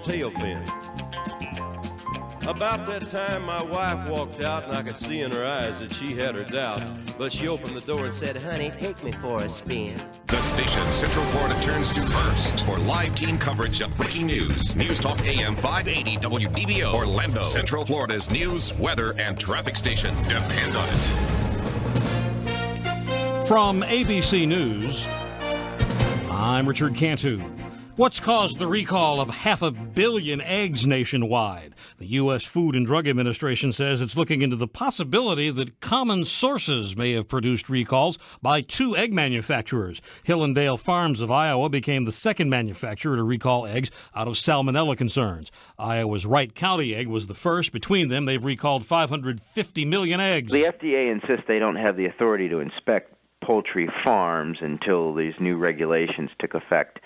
tail fin. About that time, my wife walked out, and I could see in her eyes that she had her doubts. But she opened the door and said, "Honey, take me for a spin." The station Central Florida turns to first for live team coverage of breaking news. News Talk AM 580 WDBO Orlando. Central Florida's news, weather, and traffic station. Depend on it. From ABC News, I'm Richard Cantu. What's caused the recall of 500 million eggs nationwide? The U.S. Food and Drug Administration says it's looking into the possibility that common sources may have produced recalls by 2 egg manufacturers. Hillendale Farms of Iowa became the second manufacturer to recall eggs out of salmonella concerns. Iowa's Wright County egg was the first. Between them, they've recalled 550 million eggs. The FDA insists they don't have the authority to inspect poultry farms until these new regulations took effect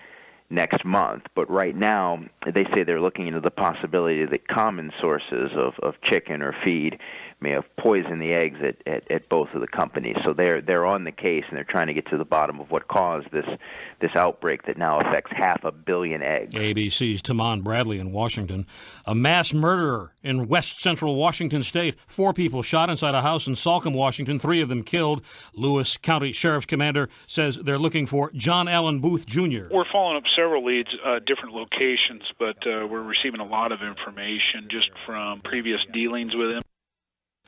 next month. But right now, they say they're looking into the possibility that common sources of chicken or feed may have poisoned the eggs at both of the companies. So they're on the case, and they're trying to get to the bottom of what caused this outbreak that now affects 500 million eggs. ABC's Tamon Bradley in Washington. A mass murderer in west central Washington state. 4 people shot inside a house in Salcombe, Washington, 3 of them killed. Lewis County Sheriff's Commander says they're looking for John Allen Booth Jr. We're following up several leads, different locations, but we're receiving a lot of information just from previous dealings with him.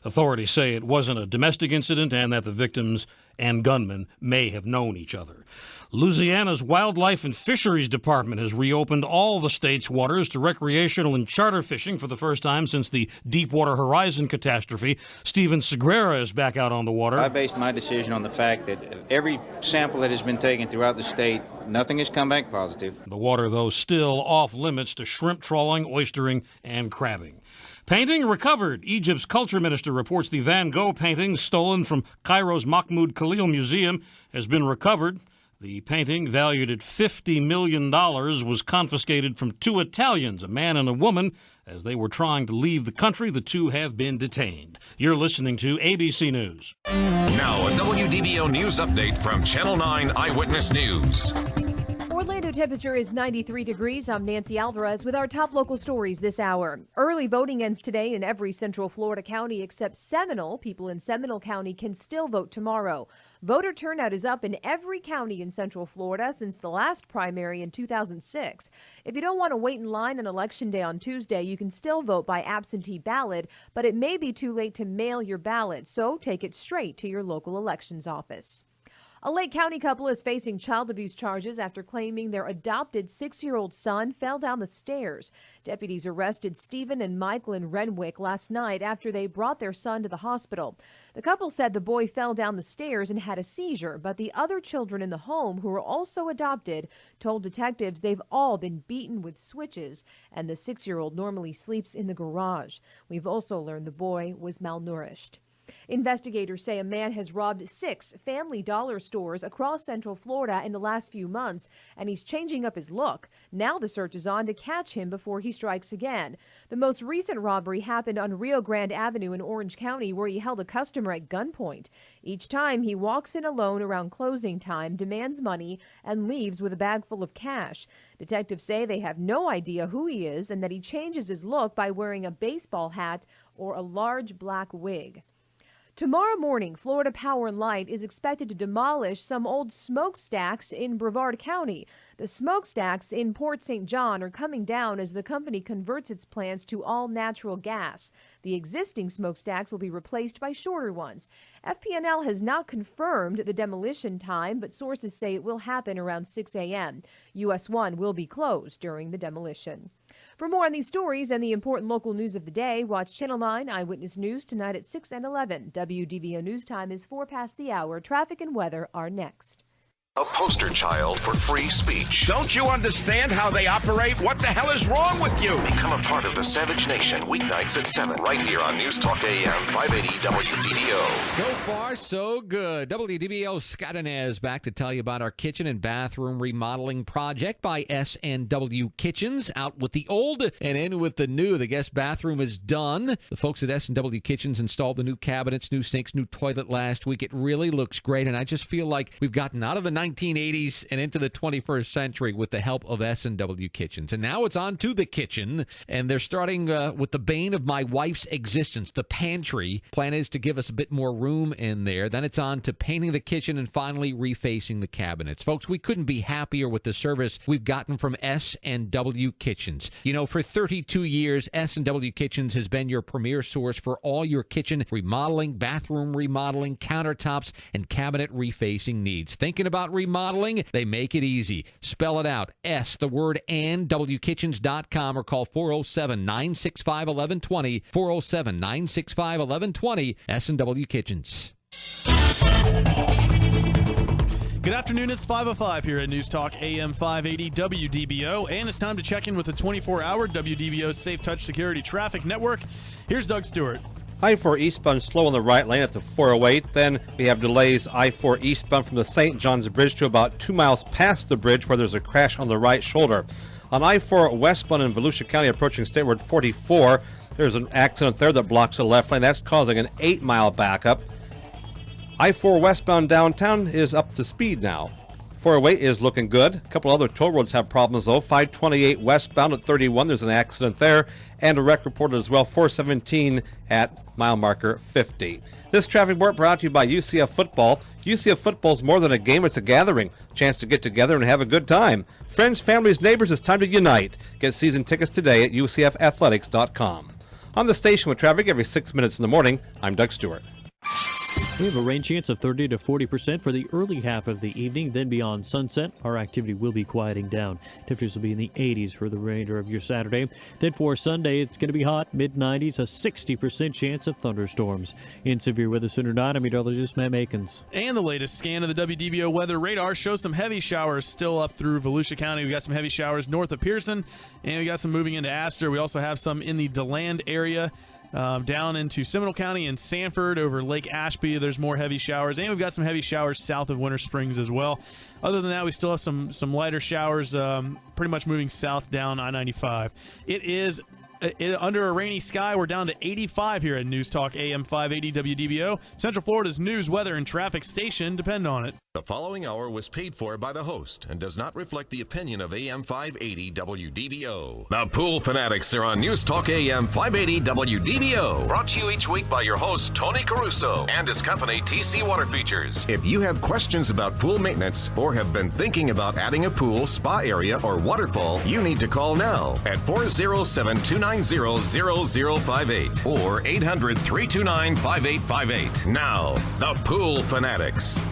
Authorities say it wasn't a domestic incident and that the victims and gunmen may have known each other. Louisiana's Wildlife and Fisheries Department has reopened all the state's waters to recreational and charter fishing for the first time since the Deepwater Horizon catastrophe. Stephen Segrera is back out on the water. I based my decision on the fact that every sample that has been taken throughout the state, nothing has come back positive. The water, though, still off limits to shrimp trawling, oystering, and crabbing. Painting recovered. Egypt's culture minister reports the Van Gogh painting stolen from Cairo's Mahmoud Khalil Museum has been recovered. The painting, valued at $50 million, was confiscated from 2 Italians, a man and a woman. As they were trying to leave the country, the 2 have been detained. You're listening to ABC News. Now, a WDBO news update from Channel 9 Eyewitness News. Orlando temperature is 93 degrees. I'm Nancy Alvarez with our top local stories this hour. Early voting ends today in every Central Florida county except Seminole. People in Seminole County can still vote tomorrow. Voter turnout is up in every county in Central Florida since the last primary in 2006. If you don't want to wait in line on Election Day on Tuesday, you can still vote by absentee ballot, but it may be too late to mail your ballot, so take it straight to your local elections office. A Lake County couple is facing child abuse charges after claiming their adopted 6-year-old son fell down the stairs. Deputies arrested Stephen and Michaelin Renwick last night after they brought their son to the hospital. The couple said the boy fell down the stairs and had a seizure, but the other children in the home, who were also adopted, told detectives they've all been beaten with switches, and the 6-year-old normally sleeps in the garage. We've also learned the boy was malnourished. Investigators say a man has robbed 6 Family Dollar stores across Central Florida in the last few months, and he's changing up his look. Now the search is on to catch him before he strikes again. The most recent robbery happened on Rio Grande Avenue in Orange County, where he held a customer at gunpoint. Each time he walks in alone around closing time, demands money, and leaves with a bag full of cash. Detectives say they have no idea who he is and that he changes his look by wearing a baseball hat or a large black wig. Tomorrow morning, Florida Power and Light is expected to demolish some old smokestacks in Brevard County. The smokestacks in Port St. John are coming down as the company converts its plants to all natural gas. The existing smokestacks will be replaced by shorter ones. FP&L has not confirmed the demolition time, but sources say it will happen around 6 a.m. US 1 will be closed during the demolition. For more on these stories and the important local news of the day, watch Channel 9 Eyewitness News tonight at 6 and 11. WDBO News Time is 4 past the hour. Traffic and weather are next. A poster child for free speech. Don't you understand how they operate? What the hell is wrong with you? Become a part of the Savage Nation weeknights at 7 right here on News Talk AM 580 WDBO. So far, so good. WDBO Scott Inez back to tell you about our kitchen and bathroom remodeling project by S&W Kitchens. Out with the old and in with the new. The guest bathroom is done. The folks at S&W Kitchens installed the new cabinets, new sinks, new toilet last week. It really looks great, and I just feel like we've gotten out of the 1980s and into the 21st century with the help of S&W Kitchens. And now it's on to the kitchen, and they're starting with the bane of my wife's existence, the pantry. Plan is to give us a bit more room in there. Then it's on to painting the kitchen and finally refacing the cabinets. Folks, we couldn't be happier with the service we've gotten from S&W Kitchens. You know, for 32 years, S&W Kitchens has been your premier source for all your kitchen remodeling, bathroom remodeling, countertops, and cabinet refacing needs. Thinking about remodeling? They make it easy. Spell it out. S, the word and, wkitchens.com, or call 407-965-1120, 407-965-1120, S&W Kitchens. Good afternoon, it's 5:05 here at News Talk AM 580 WDBO, and it's time to check in with the 24-hour WDBO Safe Touch Security Traffic Network. Here's Doug Stewart. I-4 eastbound slow on the right lane at the 408. Then we have delays I-4 eastbound from the St. John's Bridge to about 2 miles past the bridge where there's a crash on the right shoulder. On I-4 westbound in Volusia County approaching State Road 44, there's an accident there that blocks the left lane. That's causing an 8-mile backup. I-4 westbound downtown is up to speed now. 408 is looking good. A couple other toll roads have problems though. 528 westbound at 31, there's an accident there. And a wreck reported as well, 417 at mile marker 50. This traffic report brought to you by UCF Football. UCF Football is more than a game, it's a gathering. Chance to get together and have a good time. Friends, families, neighbors, it's time to unite. Get season tickets today at UCFathletics.com. On the station with traffic every 6 minutes in the morning, I'm Doug Stewart. We have a rain chance of 30 to 40% for the early half of the evening. Then beyond sunset, our activity will be quieting down. Temperatures will be in the 80s for the remainder of your Saturday. Then for Sunday, it's going to be hot, mid-90s, a 60% chance of thunderstorms. In Severe Weather Center 9, I'm meteorologist Matt Makins. And the latest scan of the WDBO weather radar shows some heavy showers still up through Volusia County. We got some heavy showers north of Pearson, and we got some moving into Astor. We also have some in the DeLand area. Down into Seminole County and Sanford over Lake Ashby, there's more heavy showers, and we've got some heavy showers south of Winter Springs as well. Other than that, we still have some lighter showers pretty much moving south down I-95. It is under a rainy sky. We're down to 85 here at News Talk AM 580 WDBO. Central Florida's news, weather, and traffic station depend on it. The following hour was paid for by the host and does not reflect the opinion of AM 580 WDBO. The Pool Fanatics are on News Talk AM 580 WDBO. Brought to you each week by your host, Tony Caruso, and his company, TC Water Features. If you have questions about pool maintenance or have been thinking about adding a pool, spa area, or waterfall, you need to call now at 407-290-0058 or 800-329-5858. Now, the Pool Fanatics.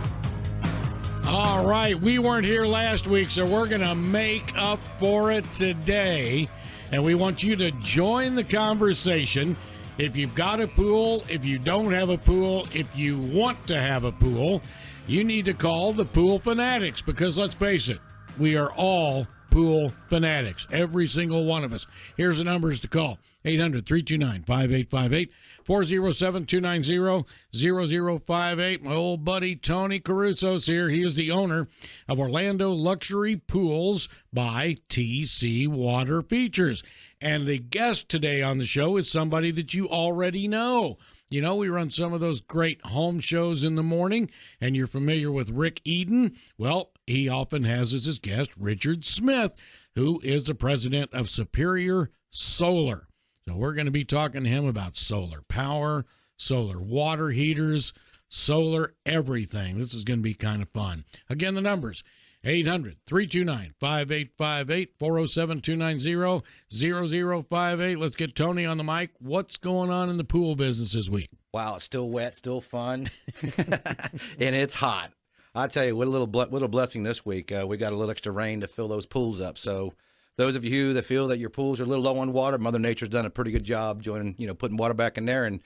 All right, we weren't here last week, so we're going to make up for it today. And we want you to join the conversation. If you've got a pool, if you don't have a pool, if you want to have a pool, you need to call the Pool Fanatics because, let's face it, we are all pool fanatics, every single one of us. Here's the numbers to call: 800-329-5858, 407-290-0058. My old buddy Tony Caruso's here. He is the owner of Orlando Luxury Pools by TC Water Features. And the guest today on the show is somebody that you already know. You know, we run some of those great home shows in the morning, and you're familiar with Rick Eden. Well, he often has as his guest Richard Smith, who is the president of Superior Solar. So we're going to be talking to him about solar power, solar water heaters, solar everything. This is going to be kind of fun. Again, the numbers: 800-329-5858, 407-290-0058. Let's get Tony on the mic. What's going on in the pool business this week? Wow, it's still wet, still fun, and it's hot. I tell you, what a little blessing this week. We got a little extra rain to fill those pools up. So those of you that feel that your pools are a little low on water, Mother Nature's done a pretty good job putting water back in there and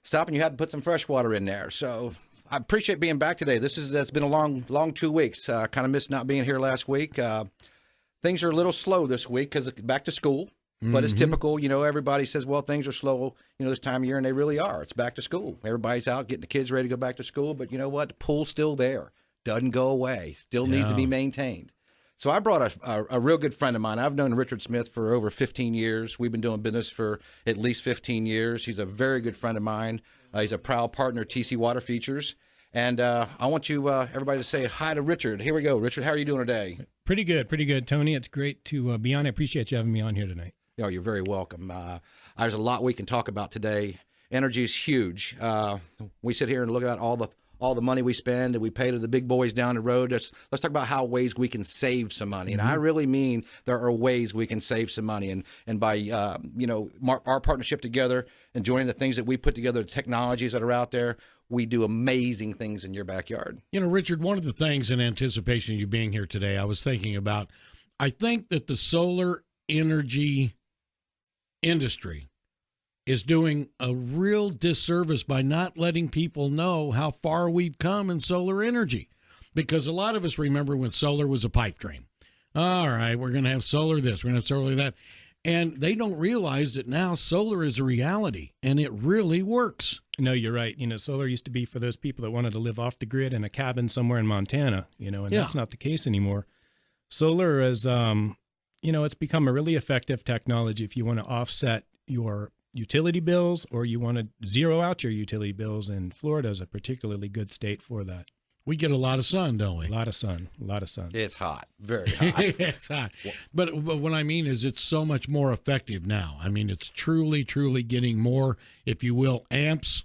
stopping you have to put some fresh water in there. So I appreciate being back today. That's been a long 2 weeks. Kind of missed not being here last week. Things are a little slow this week because back to school. But it's typical, everybody says, well, things are slow, this time of year, and they really are. It's back to school. Everybody's out getting the kids ready to go back to school. But you know what? The pool's still there. Doesn't go away. Still needs to be maintained. So I brought a real good friend of mine. I've known Richard Smith for over 15 years. We've been doing business for at least 15 years. He's a very good friend of mine. He's a proud partner of TC Water Features. And I want you, everybody, to say hi to Richard. Here we go. Richard, how are you doing today? Pretty good, Tony. It's great to be on. I appreciate you having me on here tonight. You're very welcome. There's a lot we can talk about today. Energy is huge. We sit here and look at all the money we spend and we pay to the big boys down the road. Let's talk about how ways we can save some money. And I really mean there are ways we can save some money. And by, our partnership together and joining the things that we put together, the technologies that are out there, we do amazing things in your backyard. Richard, one of the things in anticipation of you being here today, I was thinking about, I think that the solar energy industry is doing a real disservice by not letting people know how far we've come in solar energy. Because a lot of us remember when solar was a pipe dream. All right, we're going to have solar this, we're going to have solar that. And they don't realize that now solar is a reality, and it really works. No, you're right. Solar used to be for those people that wanted to live off the grid in a cabin somewhere in Montana, and that's not the case anymore. Solar is, it's become a really effective technology if you want to offset your utility bills or you want to zero out your utility bills, and Florida is a particularly good state for that. We get a lot of sun, don't we? A lot of sun. It's hot, very hot. It's hot. But what I mean is it's so much more effective now. I mean, it's truly, truly getting more, if you will, amps,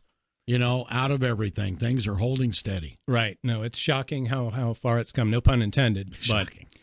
out of everything. Things are holding steady. Right. No, it's shocking how far it's come. No pun intended. Shocking. But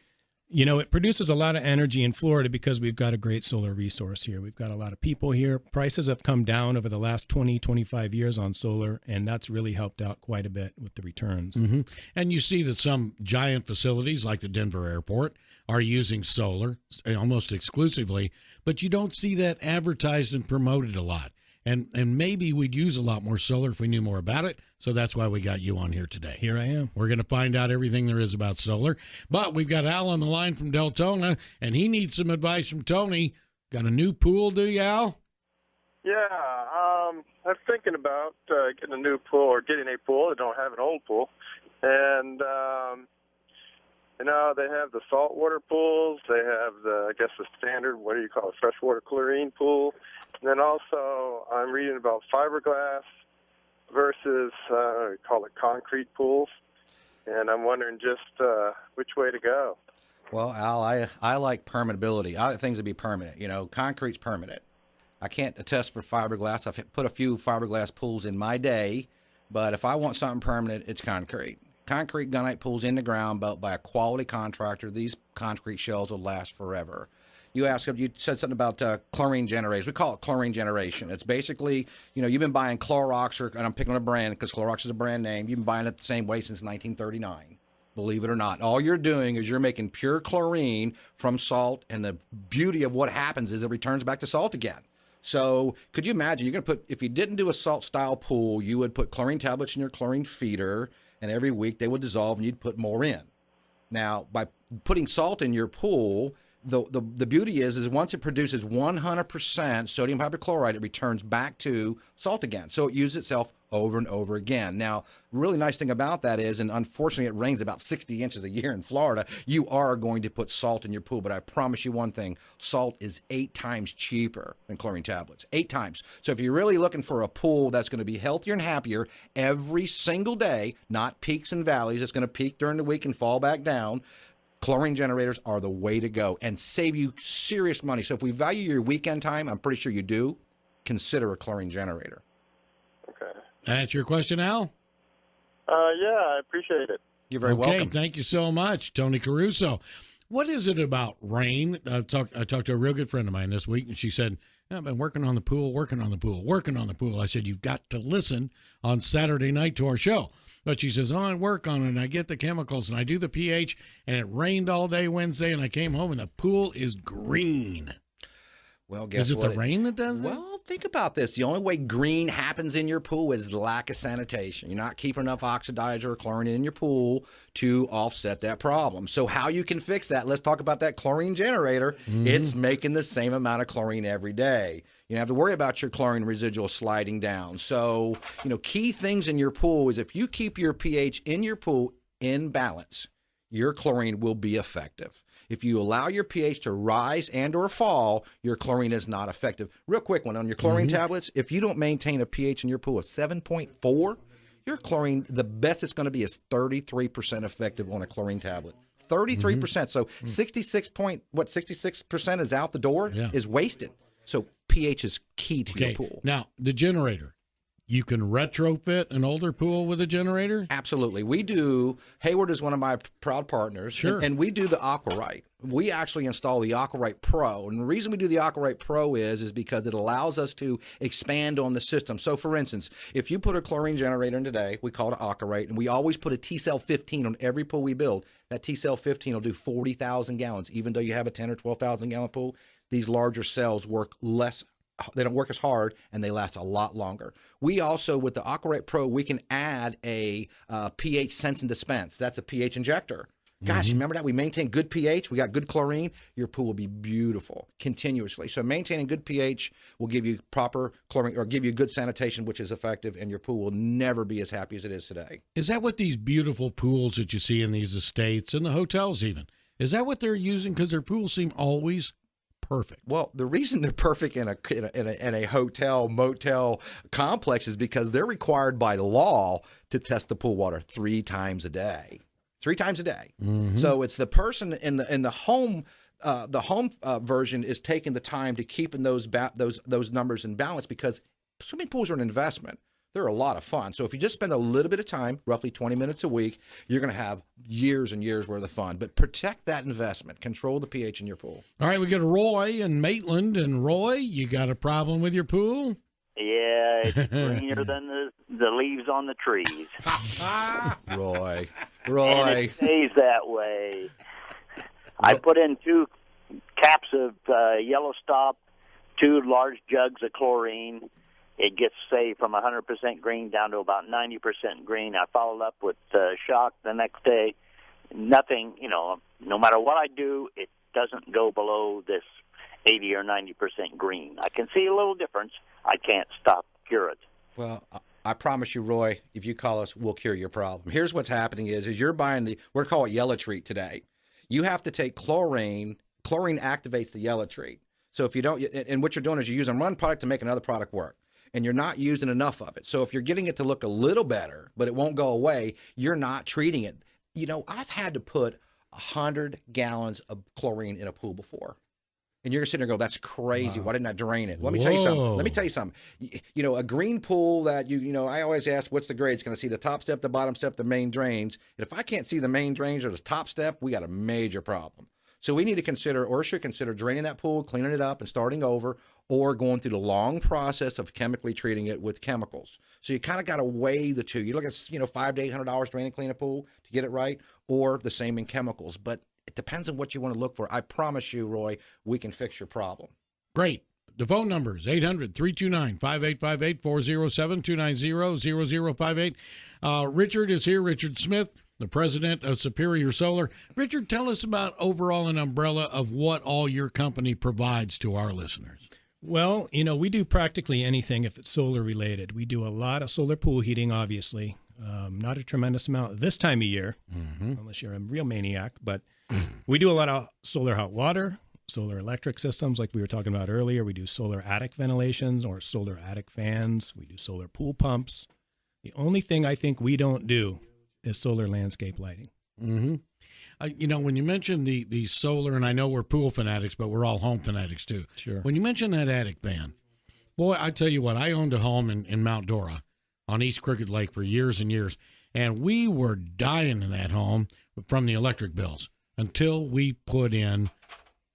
it produces a lot of energy in Florida because we've got a great solar resource here. We've got a lot of people here. Prices have come down over the last 20, 25 years on solar, and that's really helped out quite a bit with the returns. Mm-hmm. And you see that some giant facilities like the Denver airport are using solar almost exclusively, but you don't see that advertised and promoted a lot. And maybe we'd use a lot more solar if we knew more about it. So that's why we got you on here today. Here I am. We're going to find out everything there is about solar. But we've got Al on the line from Deltona, and he needs some advice from Tony. Got a new pool, do you, Al? Yeah, I'm thinking about getting a new pool or getting a pool. I don't have an old pool. And, they have the saltwater pools. They have the standard, freshwater chlorine pool. And then also I'm reading about fiberglass versus, concrete pools. And I'm wondering just which way to go. Well, Al, I like permeability. I like things to be permanent. Concrete's permanent. I can't attest for fiberglass. I've put a few fiberglass pools in my day, but if I want something permanent, it's concrete. Concrete gunite pools in the ground built by a quality contractor. These concrete shells will last forever. You said something about chlorine generators. We call it chlorine generation. It's basically, you've been buying Clorox, and I'm picking a brand because Clorox is a brand name. You've been buying it the same way since 1939. Believe it or not. All you're doing is you're making pure chlorine from salt, and the beauty of what happens is it returns back to salt again. So could you imagine, you're going to if you didn't do a salt-style pool, you would put chlorine tablets in your chlorine feeder, and every week they would dissolve and you'd put more in. Now, by putting salt in your pool, the beauty is once it produces 100% sodium hypochlorite, it returns back to salt again. So it uses itself over and over again. Now, the really nice thing about that is, and unfortunately it rains about 60 inches a year in Florida, you are going to put salt in your pool. But I promise you one thing, salt is 8 times cheaper than chlorine tablets. 8 times. So if you're really looking for a pool that's going to be healthier and happier every single day, not peaks and valleys, it's going to peak during the week and fall back down, chlorine generators are the way to go and save you serious money. So if we value your weekend time, I'm pretty sure you do, consider a chlorine generator. Okay. That's your question, Al? Yeah, I appreciate it. You're very welcome. Thank you so much, Tony Caruso. What is it about rain? I talked to a real good friend of mine this week, and she said, I've been working on the pool. I said, you've got to listen on Saturday night to our show. But she says, I work on it, and I get the chemicals, and I do the pH, and it rained all day Wednesday, and I came home, and the pool is green. Well, guess what? Is it the rain that does that? Well, think about this. The only way green happens in your pool is lack of sanitation. You're not keeping enough oxidizer or chlorine in your pool to offset that problem. So how you can fix that, let's talk about that chlorine generator. It's making the same amount of chlorine every day. You don't have to worry about your chlorine residual sliding down. So, key things in your pool is if you keep your pH in your pool in balance, your chlorine will be effective. If you allow your pH to rise and or fall, your chlorine is not effective. Real quick one on your chlorine tablets, if you don't maintain a pH in your pool of 7.4, your chlorine, the best it's going to be is 33% effective on a chlorine tablet. 33%. So 66% is out the door, is wasted. So pH is key to your pool. Now, the generator. You can retrofit an older pool with a generator? Absolutely. We do. Hayward is one of my proud partners. Sure. And we do the AquaRite. We actually install the AquaRite Pro. And the reason we do the AquaRite Pro is because it allows us to expand on the system. So, for instance, if you put a chlorine generator in today, we call it AquaRite, and we always put a T-cell 15 on every pool we build. That T-cell 15 will do 40,000 gallons. Even though you have a 10 or 12,000 gallon pool, these larger cells work less. They don't work as hard, and they last a lot longer. We also, with the AquaRite Pro, we can add a pH sense and dispense. That's a pH injector. Gosh, remember that? We maintain good pH. We got good chlorine. Your pool will be beautiful continuously. So maintaining good pH will give you proper chlorine or give you good sanitation, which is effective, and your pool will never be as happy as it is today. Is that what these beautiful pools that you see in these estates and the hotels even, is that what they're using? Because their pools seem always perfect. Well, the reason they're perfect in a hotel motel complex is because they're required by law to test the pool water 3 times a day. 3 times a day. So it's the person in the home. The home version is taking the time to keeping those numbers in balance, because swimming pools are an investment. They're a lot of fun. So if you just spend a little bit of time, roughly 20 minutes a week, you're going to have years and years worth of fun. But protect that investment. Control the pH in your pool. All right, we got Roy in Maitland. And Roy, you got a problem with your pool? Yeah, it's greener than the leaves on the trees. Roy. And it stays that way. I put in 2 caps of yellow stop, 2 large jugs of chlorine. It gets, say, from 100% green down to about 90% green. I followed up with shock the next day. Nothing, no matter what I do, it doesn't go below this 80 or 90% green. I can see a little difference. I can't cure it. Well, I promise you, Roy, if you call us, we'll cure your problem. Here's what's happening is you're buying we're calling it Yellow Treat today. You have to take chlorine. Chlorine activates the Yellow Treat. So if you don't, and what you're doing is you're using one product to make another product work, and you're not using enough of it. So if you're getting it to look a little better, but it won't go away, you're not treating it. I've had to put 100 gallons of chlorine in a pool before. And you're sitting there and go, that's crazy. Wow. Why didn't I drain it? Let me tell you something. A green pool that I always ask, what's the grades? Can I see the top step, the bottom step, the main drains? And if I can't see the main drains or the top step, we got a major problem. So we need to consider, or should consider, draining that pool, cleaning it up and starting over, or going through the long process of chemically treating it with chemicals. So you kind of got to weigh the two. You look at, $500 to $800 drain and clean a pool to get it right, or the same in chemicals. But it depends on what you want to look for. I promise you, Roy, we can fix your problem. Great. The phone number is 800-329-5858, 407-290-0058. Richard is here, Richard Smith, the president of Superior Solar. Richard, tell us about overall an umbrella of what all your company provides to our listeners. Well, we do practically anything if it's solar related. We do a lot of solar pool heating, obviously. Not a tremendous amount this time of year, unless you're a real maniac. But we do a lot of solar hot water, solar electric systems like we were talking about earlier. We do solar attic ventilations or solar attic fans. We do solar pool pumps. The only thing I think we don't do is solar landscape lighting. When you mentioned the solar, and I know we're pool fanatics, but we're all home fanatics too. Sure. When you mentioned that attic fan, boy, I tell you what, I owned a home in Mount Dora on East Crooked Lake for years and years, and we were dying in that home from the electric bills until we put in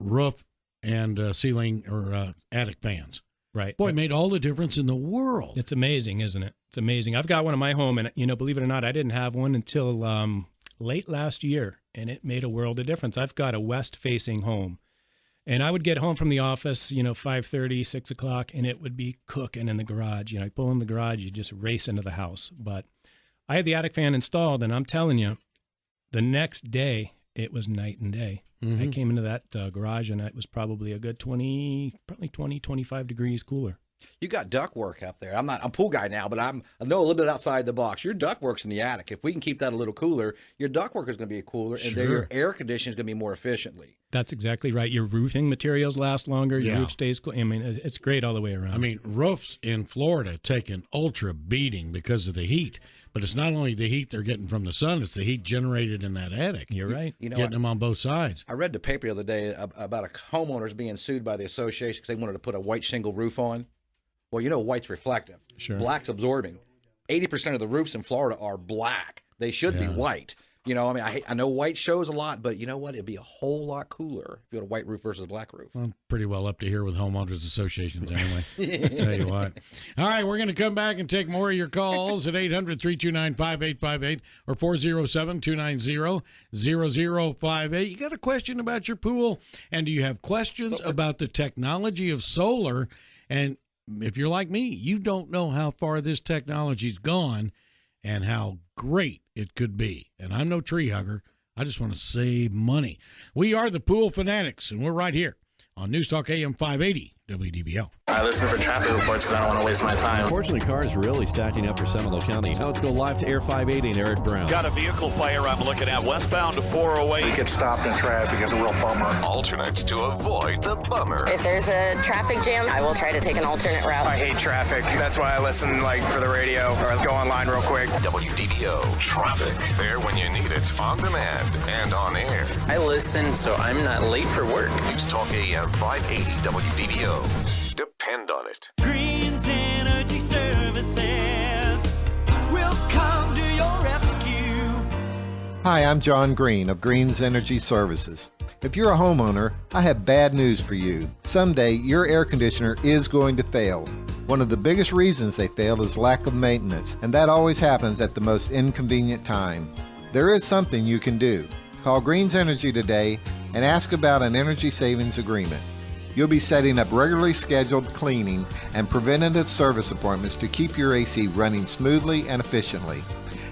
roof and ceiling or attic fans. Right. Boy, it made all the difference in the world. It's amazing, isn't it? It's amazing. I've got one in my home, and, believe it or not, I didn't have one until late last year, and it made a world of difference. I've got a west-facing home, and I would get home from the office, 5:30, 6 o'clock, and it would be cooking in the garage. I pull in the garage, you just race into the house. But I had the attic fan installed, and I'm telling you, the next day, it was night and day. I came into that garage, and it was probably a good 20, 25 degrees cooler. You got ductwork up there. I'm not a pool guy now, but I know a little bit outside the box. Your ductwork's in the attic. If we can keep that a little cooler, your ductwork is going to be cooler, and then your air conditioning is going to be more efficiently. That's exactly right. Your roofing materials last longer. Your roof stays cool. I mean, it's great all the way around. I mean, roofs in Florida take an ultra beating because of the heat. But it's not only the heat they're getting from the sun, it's the heat generated in that attic. You're right. You know, getting them on both sides. I read the paper the other day about homeowners being sued by the association because they wanted to put a white shingle roof on. Well, you know, white's reflective. Sure. Black's absorbing. 80% of the roofs in Florida are black. They should be white. You know, I mean, I know white shows a lot, but you know what? It'd be a whole lot cooler if you had a white roof versus a black roof. Well, I'm pretty well up to here with homeowners associations anyway. Tell you what. All right, we're going to come back and take more of your calls at 800-329-5858 or 407-290-0058. You got a question about your pool? And do you have questions about the technology of solar? And if you're like me, you don't know how far this technology's gone and how great it could be. And I'm no tree hugger. I just want to save money. We are the Pool Fanatics, and we're right here on News Talk AM 580 WDBO. I listen for traffic reports because I don't want to waste my time. Unfortunately, cars really stacking up for Seminole County. Now let's go live to Air 580 and Eric Brown. Got a vehicle fire I'm looking at westbound to 408. We get stopped in traffic. It's a real bummer. Alternates to avoid the bummer. If there's a traffic jam, I will try to take an alternate route. I hate traffic. That's why I listen for the radio or go online real quick. WDBO Traffic. There when you need it, on demand and on air. I listen so I'm not late for work. News Talk AM 580 WDBO. Depend on it. Green's Energy Services will come to your rescue. Hi, I'm John Green of Green's Energy Services. If you're a homeowner, I have bad news for you. Someday, your air conditioner is going to fail. One of the biggest reasons they fail is lack of maintenance, and that always happens at the most inconvenient time. There is something you can do. Call Green's Energy today and ask about an energy savings agreement. You'll be setting up regularly scheduled cleaning and preventative service appointments to keep your AC running smoothly and efficiently.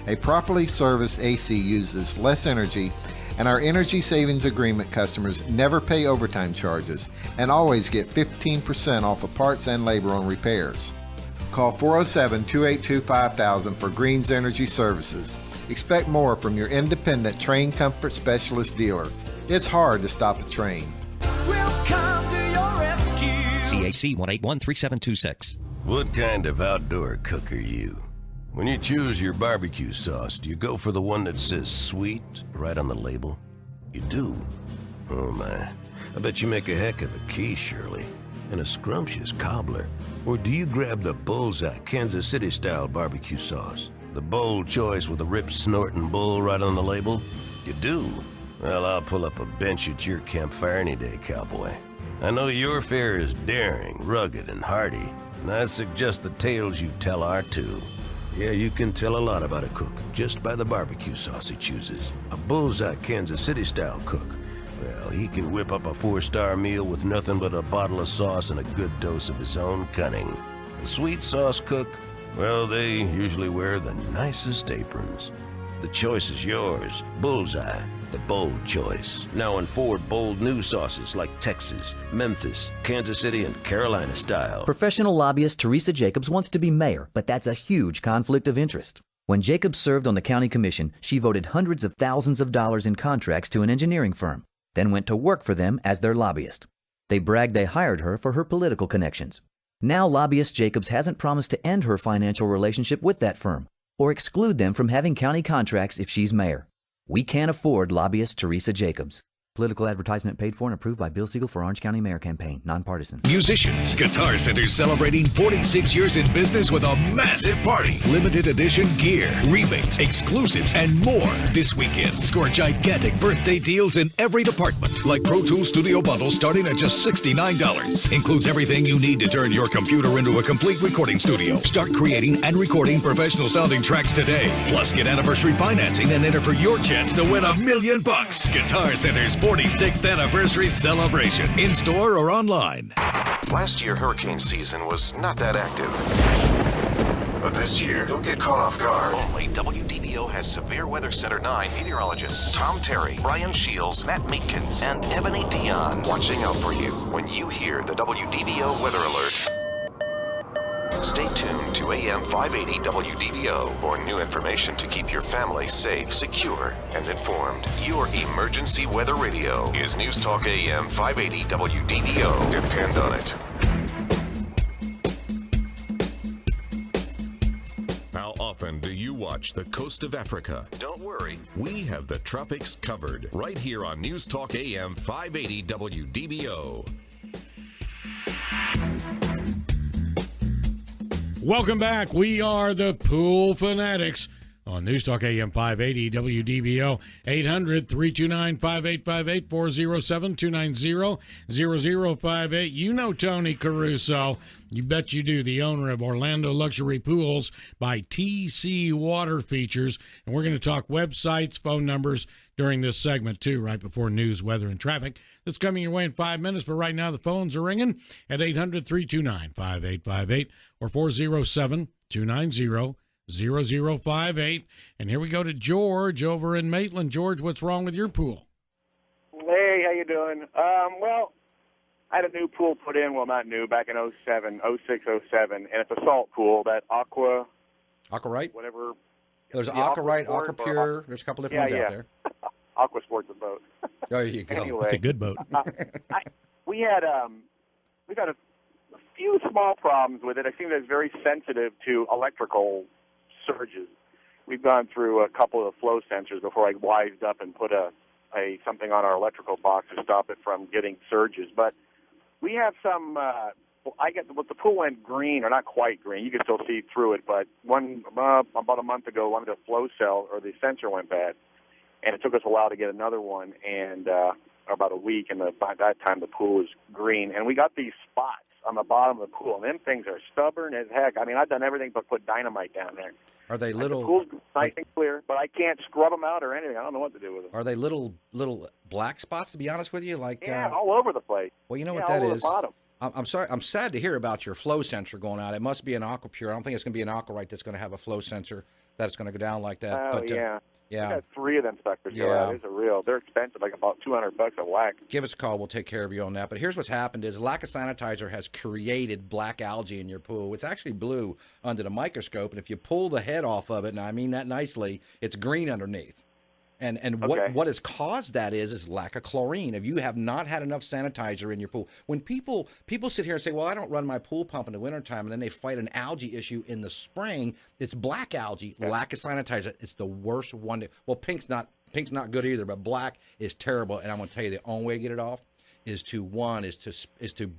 A properly serviced AC uses less energy, and our energy savings agreement customers never pay overtime charges and always get 15% off of parts and labor on repairs. Call 407-282-5000 for Green's Energy Services. Expect more from your independent Train Comfort Specialist dealer. It's hard to stop a train. We'll come to your rescue. CAC 1813726. What kind of outdoor cook are you? When you choose your barbecue sauce, do you go for the one that says sweet right on the label? You do? Oh my. I bet you make a heck of a quiche, Shirley, and a scrumptious cobbler. Or do you grab the Bullseye Kansas City style barbecue sauce? The bold choice with a rip-snorting bull right on the label? You do? Well, I'll pull up a bench at your campfire any day, cowboy. I know your fare is daring, rugged, and hardy, and I suggest the tales you tell are too. Yeah, you can tell a lot about a cook just by the barbecue sauce he chooses. A Bullseye Kansas City style cook. Well, he can whip up a 4-star meal with nothing but a bottle of sauce and a good dose of his own cunning. A sweet sauce cook, well, they usually wear the nicest aprons. The choice is yours. Bullseye, the bold choice. Now in 4 bold new sauces like Texas, Memphis, Kansas City, and Carolina style. Professional lobbyist Teresa Jacobs wants to be mayor, but that's a huge conflict of interest. When Jacobs served on the county commission, she voted hundreds of thousands of dollars in contracts to an engineering firm, then went to work for them as their lobbyist. They bragged they hired her for her political connections. Now lobbyist Jacobs hasn't promised to end her financial relationship with that firm or exclude them from having county contracts if she's mayor. We can't afford lobbyist Teresa Jacobs. Political advertisement paid for and approved by Bill Siegel for Orange County Mayor Campaign. Nonpartisan. Musicians. Guitar Center celebrating 46 years in business with a massive party. Limited edition gear, rebates, exclusives, and more. This weekend, score gigantic birthday deals in every department. Like Pro Tools Studio Bundle starting at just $69. Includes everything you need to turn your computer into a complete recording studio. Start creating and recording professional sounding tracks today. Plus, get anniversary financing and enter for your chance to win $1 million. Guitar Center's 46th anniversary celebration, in store or online. Last year, hurricane season was not that active. But this year, don't get caught off guard. Only WDBO has Severe Weather Center 9 meteorologists Tom Terry, Brian Shields, Matt Meekins, and Ebony Dion watching out for you when you hear the WDBO weather alert. Stay tuned to AM 580 WDBO for new information to keep your family safe, secure, and informed. Your emergency weather radio is News Talk AM 580 WDBO. Depend on it. How often do you watch the coast of Africa? Don't worry, we have the tropics covered right here on News Talk AM 580 WDBO. Welcome back. We are the Pool Fanatics on News Talk AM 580 WDBO. 800-329-5858, 407-290-0058. You know Tony Caruso. You bet you do. The owner of Orlando Luxury Pools by TC Water Features. And we're going to talk websites, phone numbers during this segment, too, right before news, weather, and traffic. That's coming your way in 5 minutes, but right now the phones are ringing at 800-329-5858 or 407-290-0058. And here we go to George over in Maitland. George, what's wrong with your pool? Hey, how you doing? Well, I had a new pool put in, well, not new, back in 07, and it's a salt pool, that Aqua... Aquarite? Whatever. There's Aquarite, Aquapure. There's a couple different ones out there. Aqua Sport's a boat. There you go. Anyway, it's a good boat. We've had a few small problems with it. I think it's very sensitive to electrical surges. We've gone through a couple of flow sensors before I wised up and put something on our electrical box to stop it from getting surges. But we have some. The pool went green, or not quite green. You can still see through it, but about a month ago, one of the flow cell or the sensor went bad, and it took us a while to get another one, and about a week. And by that time, the pool was green, and we got these spots on the bottom of the pool, and them things are stubborn as heck. I mean, I've done everything but put dynamite down there. Are they little? The pool's nice and clear, but I can't scrub them out or anything. I don't know what to do with them. Are they little black spots? To be honest with you, all over the place. Well, you know what that all is. Over the bottom. I'm sorry. I'm sad to hear about your flow sensor going out. It must be an Aquapure. I don't think it's going to be an Aquarite that's going to have a flow sensor that's going to go down like that. Oh, but, yeah. Yeah. We got 3 of them suckers go out. It's a real. They're expensive, like about $200 a whack. Give us a call. We'll take care of you on that. But here's what's happened is lack of sanitizer has created black algae in your pool. It's actually blue under the microscope, and if you pull the head off of it, and I mean that nicely, it's green underneath. And what has caused that is lack of chlorine. If you have not had enough sanitizer in your pool, when people sit here and say, well, I don't run my pool pump in the wintertime, and then they fight an algae issue in the spring, it's black algae, lack of sanitizer. It's the worst one. Well, pink's not good either, but black is terrible. And I'm going to tell you, the only way to get it off is to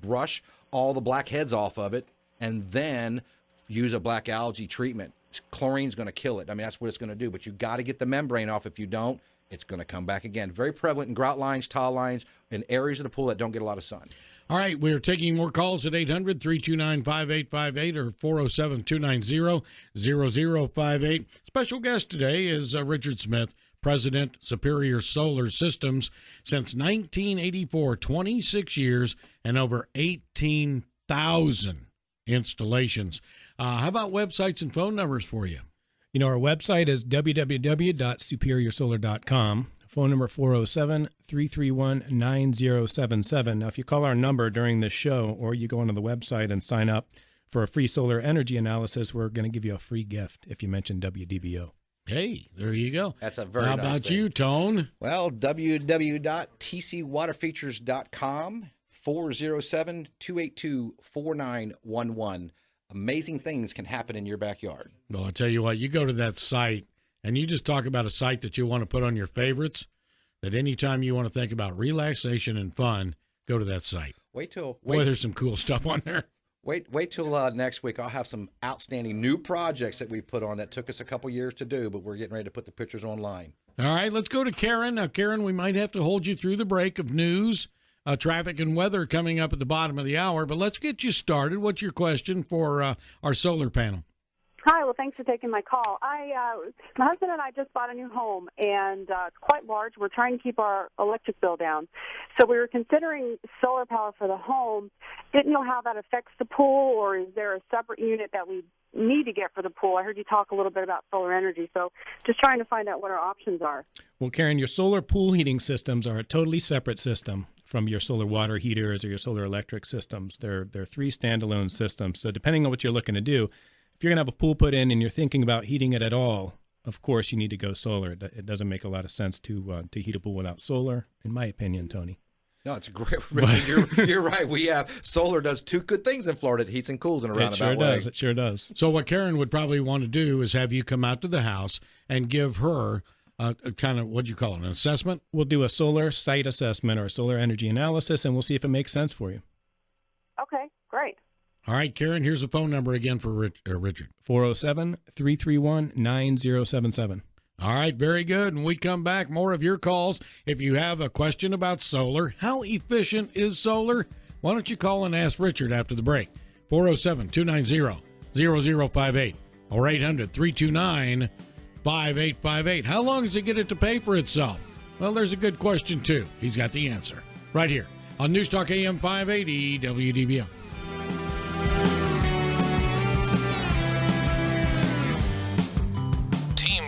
brush all the black heads off of it, and then use a black algae treatment. Chlorine's going to kill it. I mean, that's what it's going to do. But you got to get the membrane off. If you don't, it's going to come back again. Very prevalent in grout lines, tile lines, in areas of the pool that don't get a lot of sun. All right, we're taking more calls at 800-329-5858 or 407-290-0058. Special guest today is Richard Smith, President, Superior Solar Systems. Since 1984, 26 years and over 18,000 installations. How about websites and phone numbers for you? You know, our website is www.superiorsolar.com. Phone number 407-331-9077. Now, if you call our number during this show or you go onto the website and sign up for a free solar energy analysis, we're going to give you a free gift if you mention WDBO. Hey, there you go. That's a very How nice about thing. you, Tone? Well, www.tcwaterfeatures.com, 407-282-4911. Amazing things can happen in your backyard. Well, I'll tell you what, you go to that site and you just talk about a site that you want to put on your favorites, that anytime you want to think about relaxation and fun, go to that site. Boy, there's some cool stuff on there. Wait till next week. I'll have some outstanding new projects that we've put on that took us a couple years to do, but we're getting ready to put the pictures online. All right, let's go to Karen. Now, Karen, we might have to hold you through the break of news, traffic, and weather coming up at the bottom of the hour, but let's get you started. What's your question for our solar panel? Hi, well, thanks for taking my call. My husband and I just bought a new home, and it's quite large. We're trying to keep our electric bill down. So we were considering solar power for the home. Didn't know how that affects the pool, or is there a separate unit that we need to get for the pool. I heard you talk a little bit about solar energy, so just trying to find out what our options are. Well, Karen, your solar pool heating systems are a totally separate system from your solar water heaters or your solar electric systems. They're three standalone systems. So depending on what you're looking to do, if you're going to have a pool put in and you're thinking about heating it at all, of course you need to go solar. It doesn't make a lot of sense to heat a pool without solar, in my opinion, Tony. No, it's great, Richard. You're right. We have solar does two good things in Florida. It heats and cools in a roundabout way. It sure does. So what Karen would probably want to do is have you come out to the house and give her a kind of, what do you call it, an assessment? We'll do a solar site assessment or a solar energy analysis, and we'll see if it makes sense for you. Okay, great. All right, Karen, here's the phone number again for Richard. 407-331-9077. All right, very good. And we come back, more of your calls. If you have a question about solar, how efficient is solar? Why don't you call and ask Richard after the break? 407-290-0058 or 800-329-5858. How long does it get it to pay for itself? Well, there's a good question, too. He's got the answer right here on News Talk AM 580 WDBO.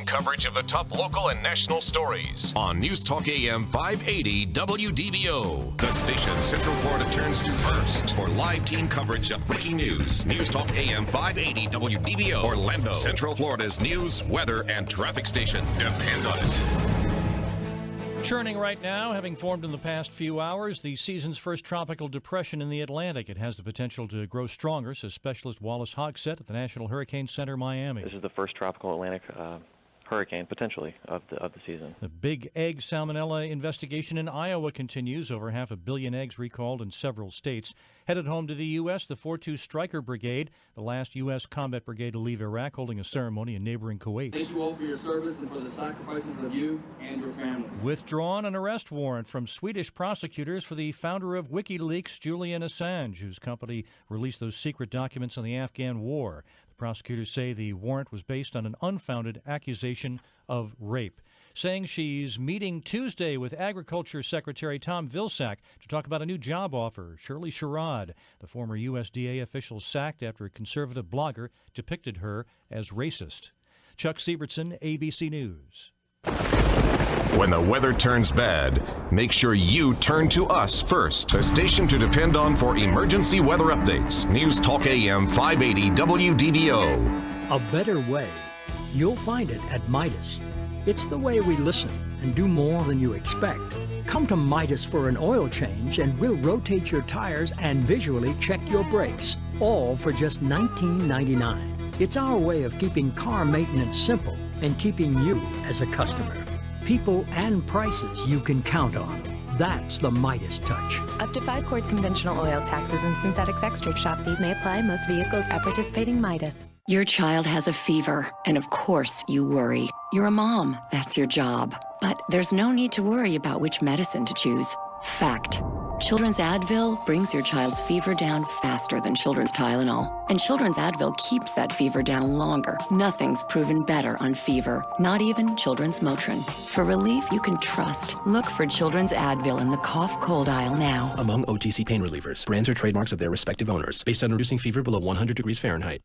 Coverage of the top local and national stories on News Talk AM 580 WDBO. The station Central Florida turns to first for live team coverage of breaking news. News Talk AM 580 WDBO Orlando, Central Florida's news, weather, and traffic station. Depend on it. Churning right now, having formed in the past few hours, the season's first tropical depression in the Atlantic. It has the potential to grow stronger, says specialist Wallace Hogsett at the National Hurricane Center, Miami. This is the first tropical Atlantic hurricane, potentially, of the season. The big egg salmonella investigation in Iowa continues. Over 500 million eggs recalled in several states. Headed home to the U.S., the 4-2 Stryker Brigade, the last U.S. combat brigade to leave Iraq, holding a ceremony in neighboring Kuwait. Thank you all for your service and for the sacrifices of you and your families. Withdrawn an arrest warrant from Swedish prosecutors for the founder of WikiLeaks, Julian Assange, whose company released those secret documents on the Afghan war. Prosecutors say the warrant was based on an unfounded accusation of rape. Saying she's meeting Tuesday with Agriculture Secretary Tom Vilsack to talk about a new job offer. Shirley Sherrod, the former USDA official, sacked after a conservative blogger depicted her as racist. Chuck Sievertson, ABC News. When the weather turns bad, make sure you turn to us first. A station to depend on for emergency weather updates. News Talk AM 580 WDBO. A better way. You'll find it at Midas. It's the way we listen and do more than you expect. Come to Midas for an oil change and we'll rotate your tires and visually check your brakes. All for just $19.99. It's our way of keeping car maintenance simple and keeping you as a customer. People and prices you can count on. That's the Midas touch. Up to 5 quarts conventional oil, taxes and synthetics extra. Shop fees may apply. Most vehicles at participating Midas. Your child has a fever, and of course you worry. You're a mom, that's your job. But there's no need to worry about which medicine to choose. Fact. Children's Advil brings your child's fever down faster than Children's Tylenol. And Children's Advil keeps that fever down longer. Nothing's proven better on fever, not even Children's Motrin. For relief you can trust, look for Children's Advil in the cough cold aisle now. Among OTC pain relievers, brands are trademarks of their respective owners, based on reducing fever below 100 degrees Fahrenheit.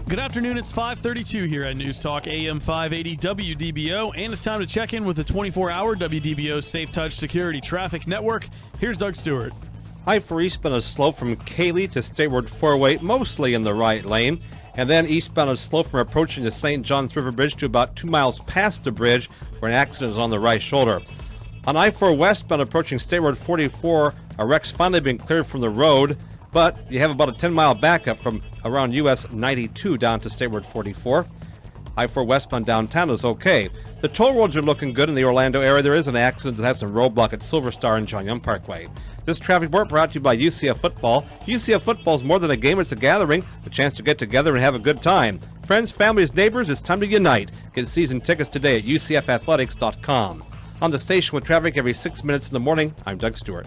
Good afternoon. It's 5:32 here at News Talk AM 580 WDBO, and it's time to check in with the 24-hour WDBO Safe Touch Security Traffic Network. Here's Doug Stewart. I-4 eastbound is slow from Cayley to Stateward 408, mostly in the right lane, and then eastbound is slow from approaching the St. Johns River Bridge to about 2 miles past the bridge, where an accident is on the right shoulder. On I-4 westbound approaching Stateward 44, a wreck's finally been cleared from the road, but you have about a 10-mile backup from around US 92 down to Stateward 44. I-4 westbound downtown is okay. The toll roads are looking good in the Orlando area. There is an accident that has some roadblock at Silver Star and John Young Parkway. This traffic report brought to you by UCF Football. UCF Football is more than a game, it's a gathering, a chance to get together and have a good time. Friends, families, neighbors, it's time to unite. Get season tickets today at UCFathletics.com. On the station with traffic every 6 minutes in the morning, I'm Doug Stewart.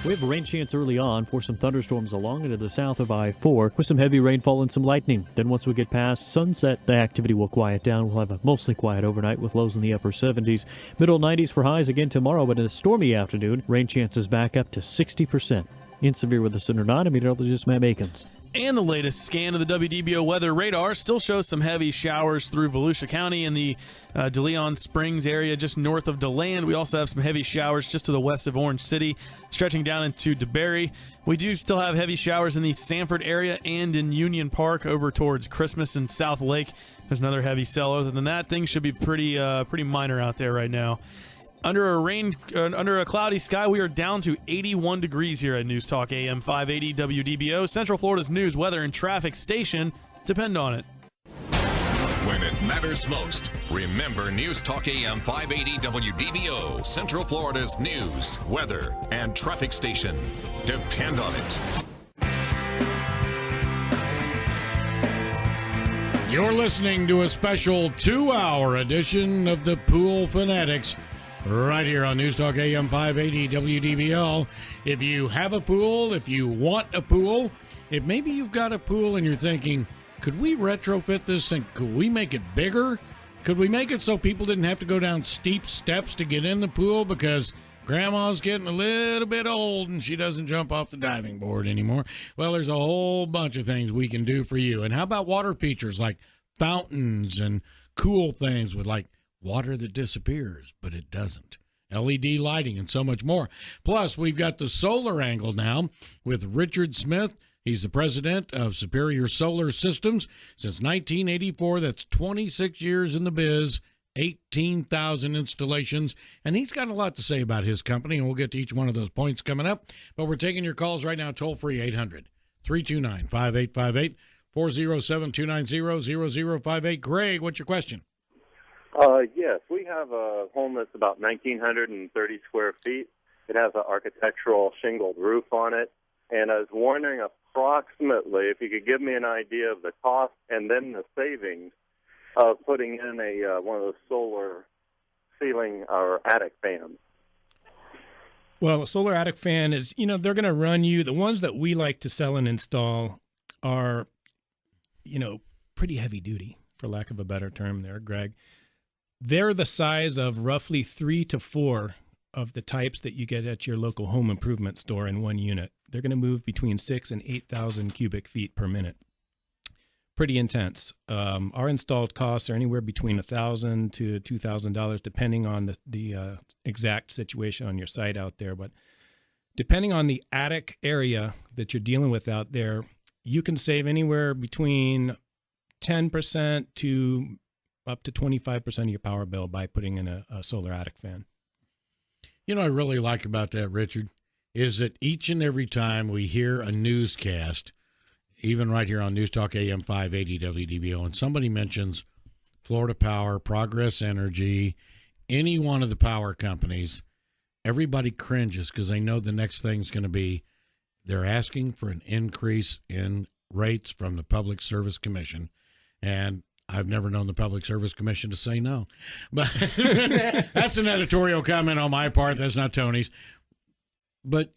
We have a rain chance early on for some thunderstorms along into the south of I-4 with some heavy rainfall and some lightning. Then once we get past sunset, the activity will quiet down. We'll have a mostly quiet overnight with lows in the upper 70s. Middle 90s for highs again tomorrow, but in a stormy afternoon, rain chances back up to 60%. In Severe Weather Center 9, I'm meteorologist Matt Akins. And the latest scan of the WDBO weather radar still shows some heavy showers through Volusia County in the De Leon Springs area just north of DeLand. We also have some heavy showers just to the west of Orange City, stretching down into DeBerry. We do still have heavy showers in the Sanford area and in Union Park over towards Christmas and South Lake. There's another heavy cell. Other than that, things should be pretty minor out there right now. Under a cloudy sky, we are down to 81 degrees here at News Talk AM 580 WDBO. Central Florida's news, weather, and traffic station depend on it. When it matters most, remember News Talk AM 580 WDBO, Central Florida's news, weather, and traffic station. Depend on it. You're listening to a special 2-hour edition of the Pool Fanatics right here on News Talk AM 580 WDBO. If you have a pool, if you want a pool, if maybe you've got a pool and you're thinking, could we retrofit this and could we make it bigger? Could we make it so people didn't have to go down steep steps to get in the pool because grandma's getting a little bit old and she doesn't jump off the diving board anymore? Well, there's a whole bunch of things we can do for you. And how about water features like fountains and cool things with like water that disappears, but it doesn't. LED lighting and so much more. Plus, we've got the solar angle now with Richard Smith. He's the president of Superior Solar Systems since 1984. That's 26 years in the biz, 18,000 installations. And he's got a lot to say about his company, and we'll get to each one of those points coming up. But we're taking your calls right now, toll-free 800-329-5858, 407-290-0058. Greg, what's your question? Yes, we have a home that's about 1,930 square feet. It has an architectural shingled roof on it, and I was wondering approximately if you could give me an idea of the cost and then the savings of putting in a one of those solar ceiling or attic fans. Well, a solar attic fan is, they're going to run you. The ones that we like to sell and install are, pretty heavy duty, for lack of a better term there, Greg. They're the size of roughly 3 to 4 of the types that you get at your local home improvement store in one unit. They're going to move between 6,000 and 8,000 cubic feet per minute. Pretty intense. Our installed costs are anywhere between $1,000 to $2,000, depending on the exact situation on your site out there. But depending on the attic area that you're dealing with out there, you can save anywhere between 10% to up to 25% of your power bill by putting in a solar attic fan. You know what I really like about that, Richard, is that each and every time we hear a newscast, even right here on News Talk AM 580 WDBO, and somebody mentions Florida Power, Progress Energy, any one of the power companies, everybody cringes because they know the next thing's going to be they're asking for an increase in rates from the Public Service Commission. And I've never known the Public Service Commission to say no. But that's an editorial comment on my part. That's not Tony's. But,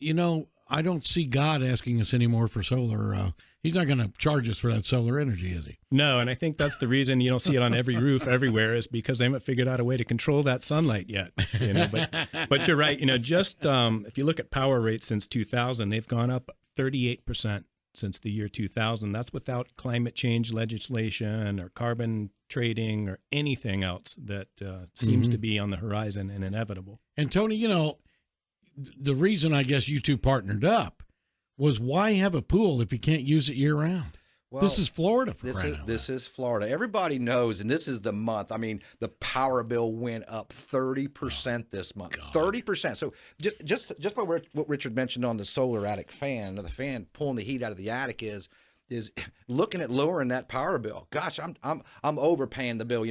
I don't see God asking us anymore for solar. He's not going to charge us for that solar energy, is he? No, and I think that's the reason you don't see it on every roof everywhere is because they haven't figured out a way to control that sunlight yet. But you're right. Just if you look at power rates since 2000, they've gone up 38%. Since the year 2000. That's without climate change legislation or carbon trading or anything else that seems to be on the horizon and inevitable. And Tony, the reason I guess you two partnered up was why have a pool if you can't use it year round? Well, this is Florida. This is Florida. Everybody knows, and this is the month. I mean, the power bill went up 30% this month. 30%. So just by what Richard mentioned on the solar attic fan, the fan pulling the heat out of the attic is looking at lowering that power bill. Gosh, I'm overpaying the bill.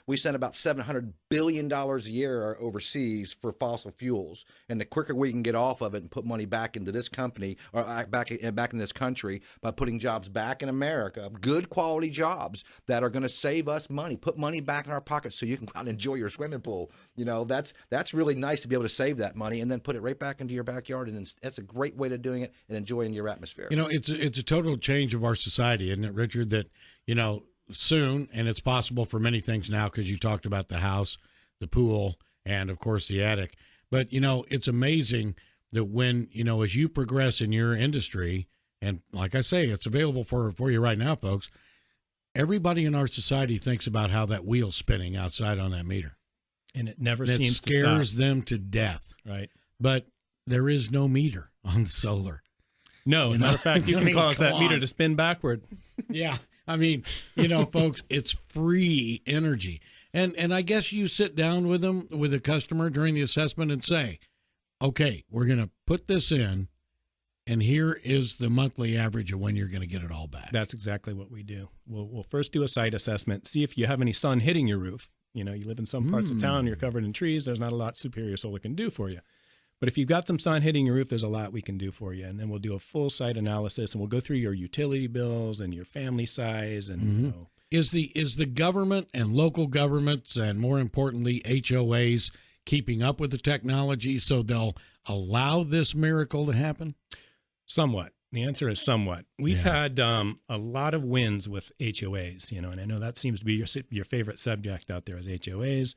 We send about $700 billion a year overseas for fossil fuels, and the quicker we can get off of it and put money back into this company or back in this country by putting jobs back in America, good quality jobs that are going to save us money, put money back in our pockets so you can go out and enjoy your swimming pool. That's really nice to be able to save that money and then put it right back into your backyard, and that's a great way of doing it and enjoying your atmosphere. It's a total change of our society, isn't it, Richard, that soon, and it's possible for many things now because you talked about the house, the pool, and of course the attic, but it's amazing that when as you progress in your industry and like I say, it's available for you right now, folks. Everybody in our society thinks about how that wheel's spinning outside on that meter. And it never It seems to stop. scares them to death. Right. But there is no meter on solar. No, as a matter of fact, you can cause that meter to spin backward. Yeah. I mean, folks, it's free energy. And I guess you sit down with them, with a customer during the assessment and say, okay, we're going to put this in, and here is the monthly average of when you're going to get it all back. That's exactly what we do. We'll first do a site assessment, see if you have any sun hitting your roof. You live in some parts of town, you're covered in trees, there's not a lot Superior Solar can do for you. But if you've got some sun hitting your roof, there's a lot we can do for you. And then we'll do a full site analysis, and we'll go through your utility bills and your family size. And Is the government and local governments, and more importantly, HOAs, keeping up with the technology so they'll allow this miracle to happen? Somewhat. The answer is somewhat. We've had a lot of wins with HOAs, and I know that seems to be your favorite subject out there is HOAs.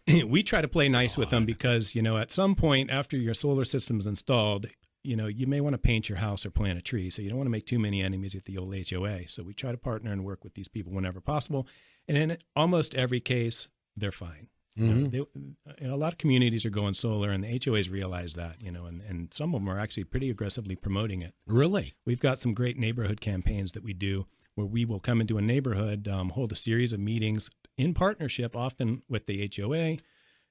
We try to play nice with them because, at some point after your solar system's installed, you may want to paint your house or plant a tree. So you don't want to make too many enemies at the old HOA. So we try to partner and work with these people whenever possible. And in almost every case, they're fine. A lot of communities are going solar, and the HOAs realize that, and some of them are actually pretty aggressively promoting it. Really? We've got some great neighborhood campaigns that we do where we will come into a neighborhood, hold a series of meetings in partnership, often with the HOA,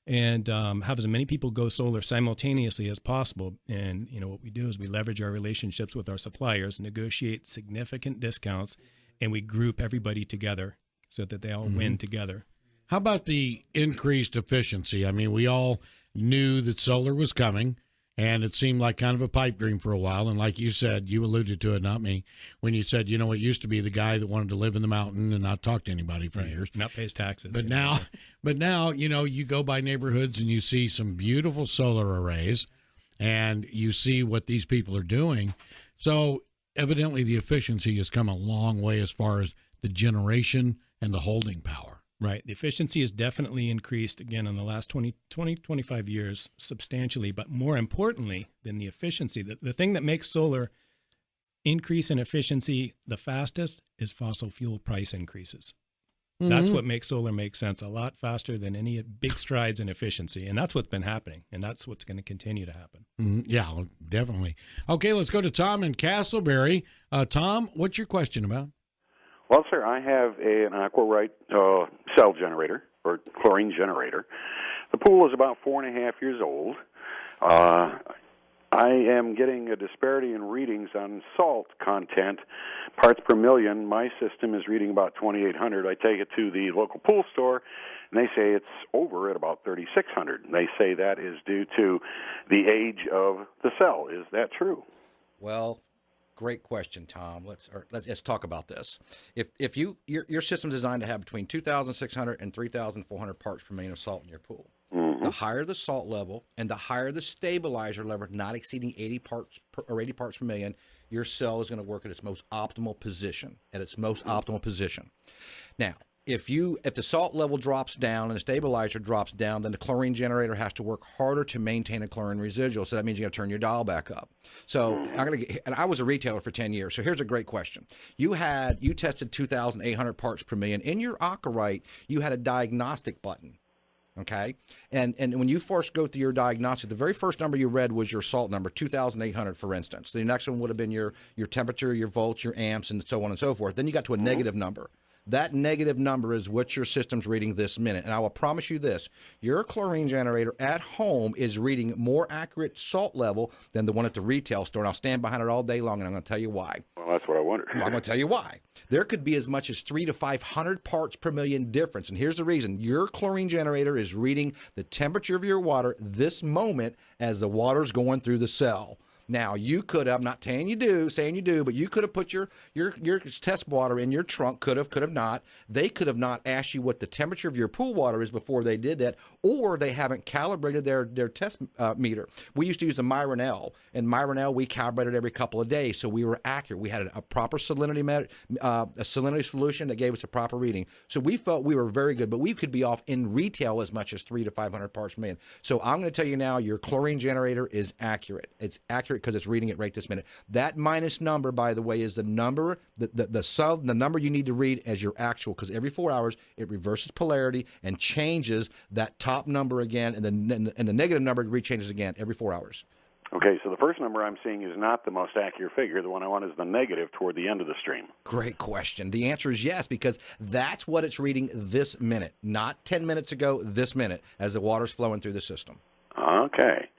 and have as many people go solar simultaneously as possible. And, what we do is we leverage our relationships with our suppliers, negotiate significant discounts, and we group everybody together so that they all win together. How about the increased efficiency? I mean, we all knew that solar was coming, and it seemed like kind of a pipe dream for a while. And like you said, you alluded to it, not me, when you said, it used to be the guy that wanted to live in the mountain and not talk to anybody for years. Not pay his taxes. But now, you go by neighborhoods and you see some beautiful solar arrays, and you see what these people are doing. So evidently the efficiency has come a long way as far as the generation and the holding power. Right. The efficiency has definitely increased, again, in the last 25 years substantially. But more importantly than the efficiency, the thing that makes solar increase in efficiency the fastest is fossil fuel price increases. That's what makes solar make sense a lot faster than any big strides in efficiency. And that's what's been happening. And that's what's going to continue to happen. Yeah, definitely. Okay, let's go to Tom in Castleberry. Tom, what's your question about? Well, sir, I have an Aquarite cell generator, or chlorine generator. The pool is about 4.5 years old. I am getting a disparity in readings on salt content, parts per million. My system is reading about 2,800. I take it to the local pool store, and they say it's over at about 3,600. They say that is due to the age of the cell. Is that true? Well, great question, Tom. Let's talk about this. If your system's designed to have between 2,600 and 3,400 parts per million of salt in your pool. The higher the salt level and the higher the stabilizer level, not exceeding 80 parts per million, your cell is going to work at its most optimal position. Now, if the salt level drops down and the stabilizer drops down, then the chlorine generator has to work harder to maintain a chlorine residual. So that means you got to turn your dial back up. So and I was a retailer for 10 years. So here's a great question. You tested 2,800 parts per million. In your Aquarite, you had a diagnostic button. Okay. And when you first go through your diagnostic, the very first number you read was your salt number, 2,800, for instance. The next one would have been your temperature, your volts, your amps, and so on and so forth. Then you got to a negative number. That negative number is what your system's reading this minute. And I will promise you this, your chlorine generator at home is reading more accurate salt level than the one at the retail store. And I'll stand behind it all day long, and I'm going to tell you why. Well, that's what I wondered. I'm going to tell you why. There could be as much as 300 to 500 parts per million difference. And here's the reason. Your chlorine generator is reading the temperature of your water this moment as the water's going through the cell. Now, you could have, I'm not saying you do, but you could have put your test water in your trunk, could have not. They could have not asked you what the temperature of your pool water is before they did that, or they haven't calibrated their test meter. We used to use a Myron-L, and Myron-L we calibrated every couple of days, so we were accurate. We had a proper salinity solution that gave us a proper reading. So we felt we were very good, but we could be off in retail as much as 300 to 500 parts per million. So I'm going to tell you now, your chlorine generator is accurate. It's accurate accurate because it's reading it right this minute. That minus number, by the way, is the number, the number you need to read as your actual, because every 4 hours it reverses polarity and changes that top number again, and the negative number rechanges again every 4 hours. Okay, so the first number I'm seeing is not the most accurate figure. The one I want is the negative toward the end of the stream. Great question. The answer is yes, because that's what it's reading this minute, not 10 minutes ago, this minute, as the water's flowing through the system. Okay.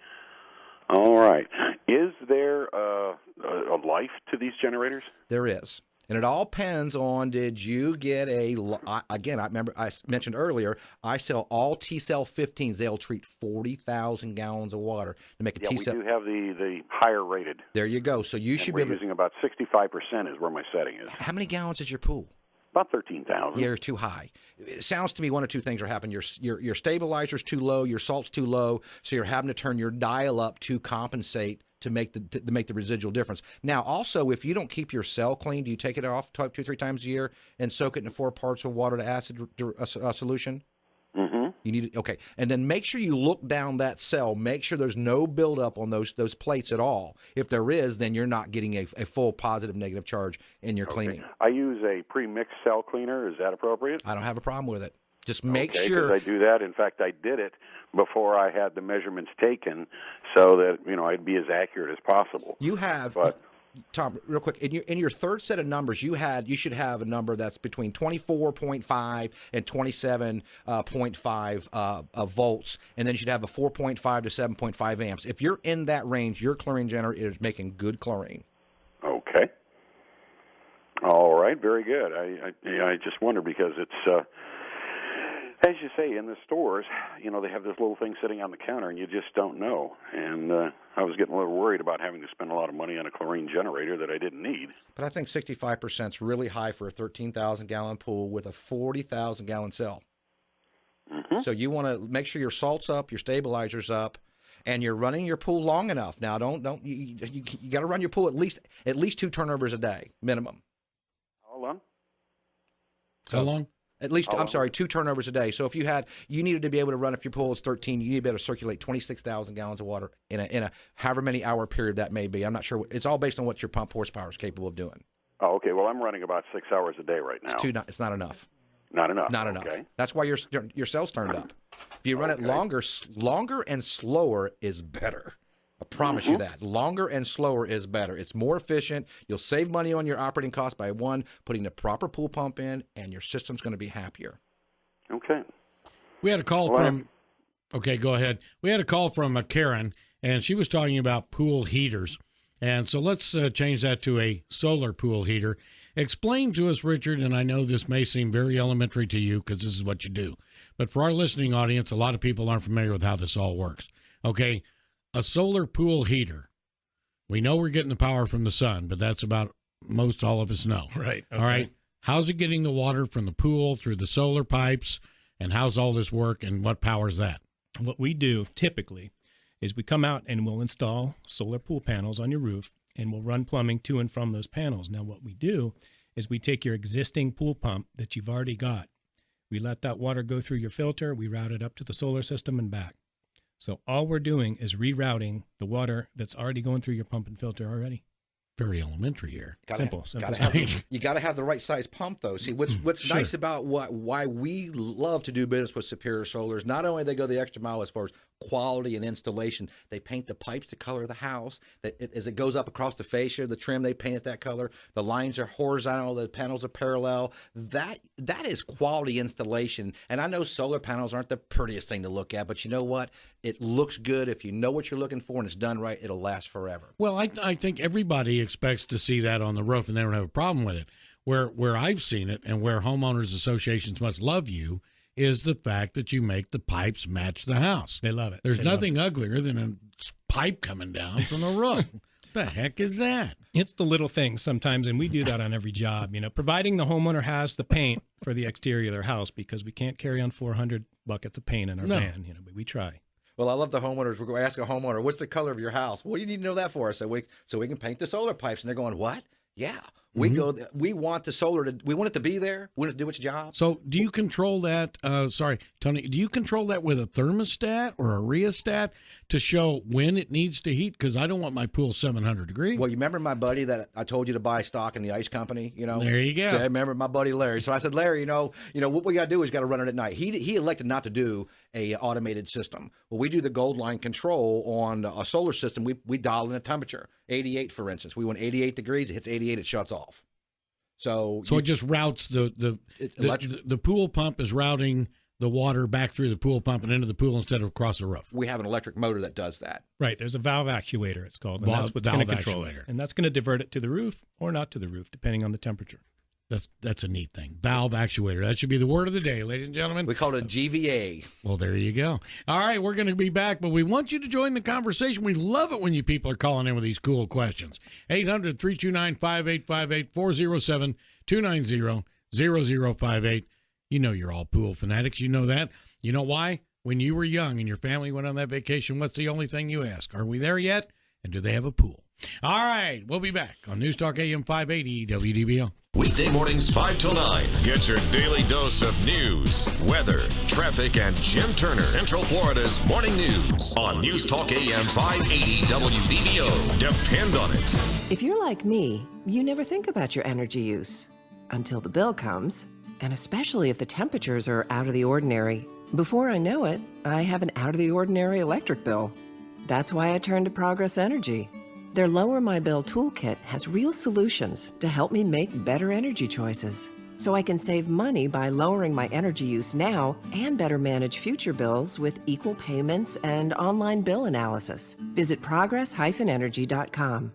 All right. Is there a life to these generators? There is. And it all depends on, did you get again, I remember I mentioned earlier, I sell all T-cell 15s. They'll treat 40,000 gallons of water to make a T-cell. We do have the higher rated. There you go. So you should be using about 65% is where my setting is. How many gallons is your pool? About 13,000. You're too high. It sounds to me one of two things are happening. Your stabilizer's too low, your salt's too low, so you're having to turn your dial up to compensate to make the residual difference. Now, also, if you don't keep your cell clean, do you take it off 2 or 3 times a year and soak it in 4 parts of water to acid solution? Mm-hmm. You need okay, and then make sure you look down that cell. Make sure there's no buildup on those plates at all. If there is, then you're not getting a full positive negative charge in your cleaning. I use a pre-mixed cell cleaner. Is that appropriate? I don't have a problem with it. Just make sure. Because I do that. In fact, I did it before I had the measurements taken, so that I'd be as accurate as possible. You have, Tom, real quick. In your third set of numbers, you should have a number that's between 24.5 and 27.5 volts, and then you should have a 4.5 to 7.5 amps. If you're in that range, your chlorine generator is making good chlorine. Okay. All right. Very good. I just wonder because it's. As you say, in the stores, they have this little thing sitting on the counter, and you just don't know. And I was getting a little worried about having to spend a lot of money on a chlorine generator that I didn't need. But I think 65% is really high for a 13,000-gallon pool with a 40,000-gallon cell. Mm-hmm. So you want to make sure your salt's up, your stabilizer's up, and you're running your pool long enough. Now, you got to run your pool at least 2 turnovers a day minimum. How long? How long? At least, 2 turnovers a day. So if you needed to be able to run, if your pool is 13, you need to be able to circulate 26,000 gallons of water in a however many hour period that may be. I'm not sure. It's all based on what your pump horsepower is capable of doing. Oh, okay. Well, I'm running about 6 hours a day right now. It's not enough. Not enough. Not enough. That's why your cell's turned up. If you run it longer and slower is better. I promise you that. Longer and slower is better. It's more efficient. You'll save money on your operating costs by putting the proper pool pump in, and your system's going to be happier. Okay. We had a call from. Okay, go ahead. We had a call from Karen, and she was talking about pool heaters. And so let's change that to a solar pool heater. Explain to us, Richard, and I know this may seem very elementary to you because this is what you do, but for our listening audience, a lot of people aren't familiar with how this all works. Okay. A solar pool heater. We know we're getting the power from the sun, but that's about most all of us know. Right. Okay. All right. How's it getting the water from the pool through the solar pipes, and how's all this work, and what powers that? What we do typically is we come out and we'll install solar pool panels on your roof, and we'll run plumbing to and from those panels. Now, what we do is we take your existing pool pump that you've already got. We let that water go through your filter. We route it up to the solar system and back. So all we're doing is rerouting the water that's already going through your pump and filter already. Very elementary here. Simple. You got to have the right size pump, though. See, what's nice about why we love to do business with Superior Solar is not only they go the extra mile as far as quality and installation, they paint the pipes the color of the house. As it goes up across the fascia, the trim, they paint it that color. The lines are horizontal, the panels are parallel. That is quality installation. And I know solar panels aren't the prettiest thing to look at, but you know what? It looks good. If you know what you're looking for and it's done right, it'll last forever. Well, I think everybody expects to see that on the roof, and they don't have a problem with it. Where I've seen it, and where homeowners associations must love you, is the fact that you make the pipes match the house. They love it. There's nothing uglier than a pipe coming down from the roof. What the heck is that? It's the little things sometimes, and we do that on every job. Providing the homeowner has the paint for the exterior of their house, because we can't carry on 400 buckets of paint in our van. But we try. Well, I love the homeowners. We're going to ask a homeowner, what's the color of your house? Well, you need to know that for us so we can paint the solar pipes. And they're going, what? Yeah. We want the solar we want it to be there. We want it to do its job. So do you control that? Sorry, Tony, do you control that with a thermostat or a rheostat to show when it needs to heat? Because I don't want my pool 700 degrees. Well, you remember my buddy that I told you to buy stock in the ice company? There you go. So I remember my buddy Larry. So I said, Larry, what we got to do is got to run it at night. He elected not to do a automated system. Well, we do the gold line control on a solar system. We dial in the temperature, 88 for instance. We want 88 degrees. It hits 88, it shuts off. So it just routes the pool pump is routing the water back through the pool pump and into the pool instead of across the roof. We have an electric motor that does that. Right. There's a valve actuator, it's called. And that's what's going to control it. And that's going to divert it to the roof or not to the roof, depending on the temperature. That's a neat thing. Valve actuator. That should be the word of the day, ladies and gentlemen. We call it a GVA. Well, there you go. All right, we're going to be back, but we want you to join the conversation. We love it when you people are calling in with these cool questions. 800-329-5858, 407-290-0058. You know you're all pool fanatics. You know that. You know why? When you were young and your family went on that vacation, what's the only thing you ask? Are we there yet? And do they have a pool? All right, we'll be back on News Talk AM 580 WDBO. Weekday mornings 5 till 9. Get your daily dose of news, weather, traffic, and Jim Turner, Central Florida's morning news on News Talk AM 580 WDBO. Depend on it. If you're like me, you never think about your energy use until the bill comes, and especially if the temperatures are out of the ordinary. Before I know it, I have an out-of-the-ordinary electric bill. That's why I turned to Progress Energy. Their Lower My Bill toolkit has real solutions to help me make better energy choices, so I can save money by lowering my energy use now and better manage future bills with equal payments and online bill analysis. Visit progress-energy.com.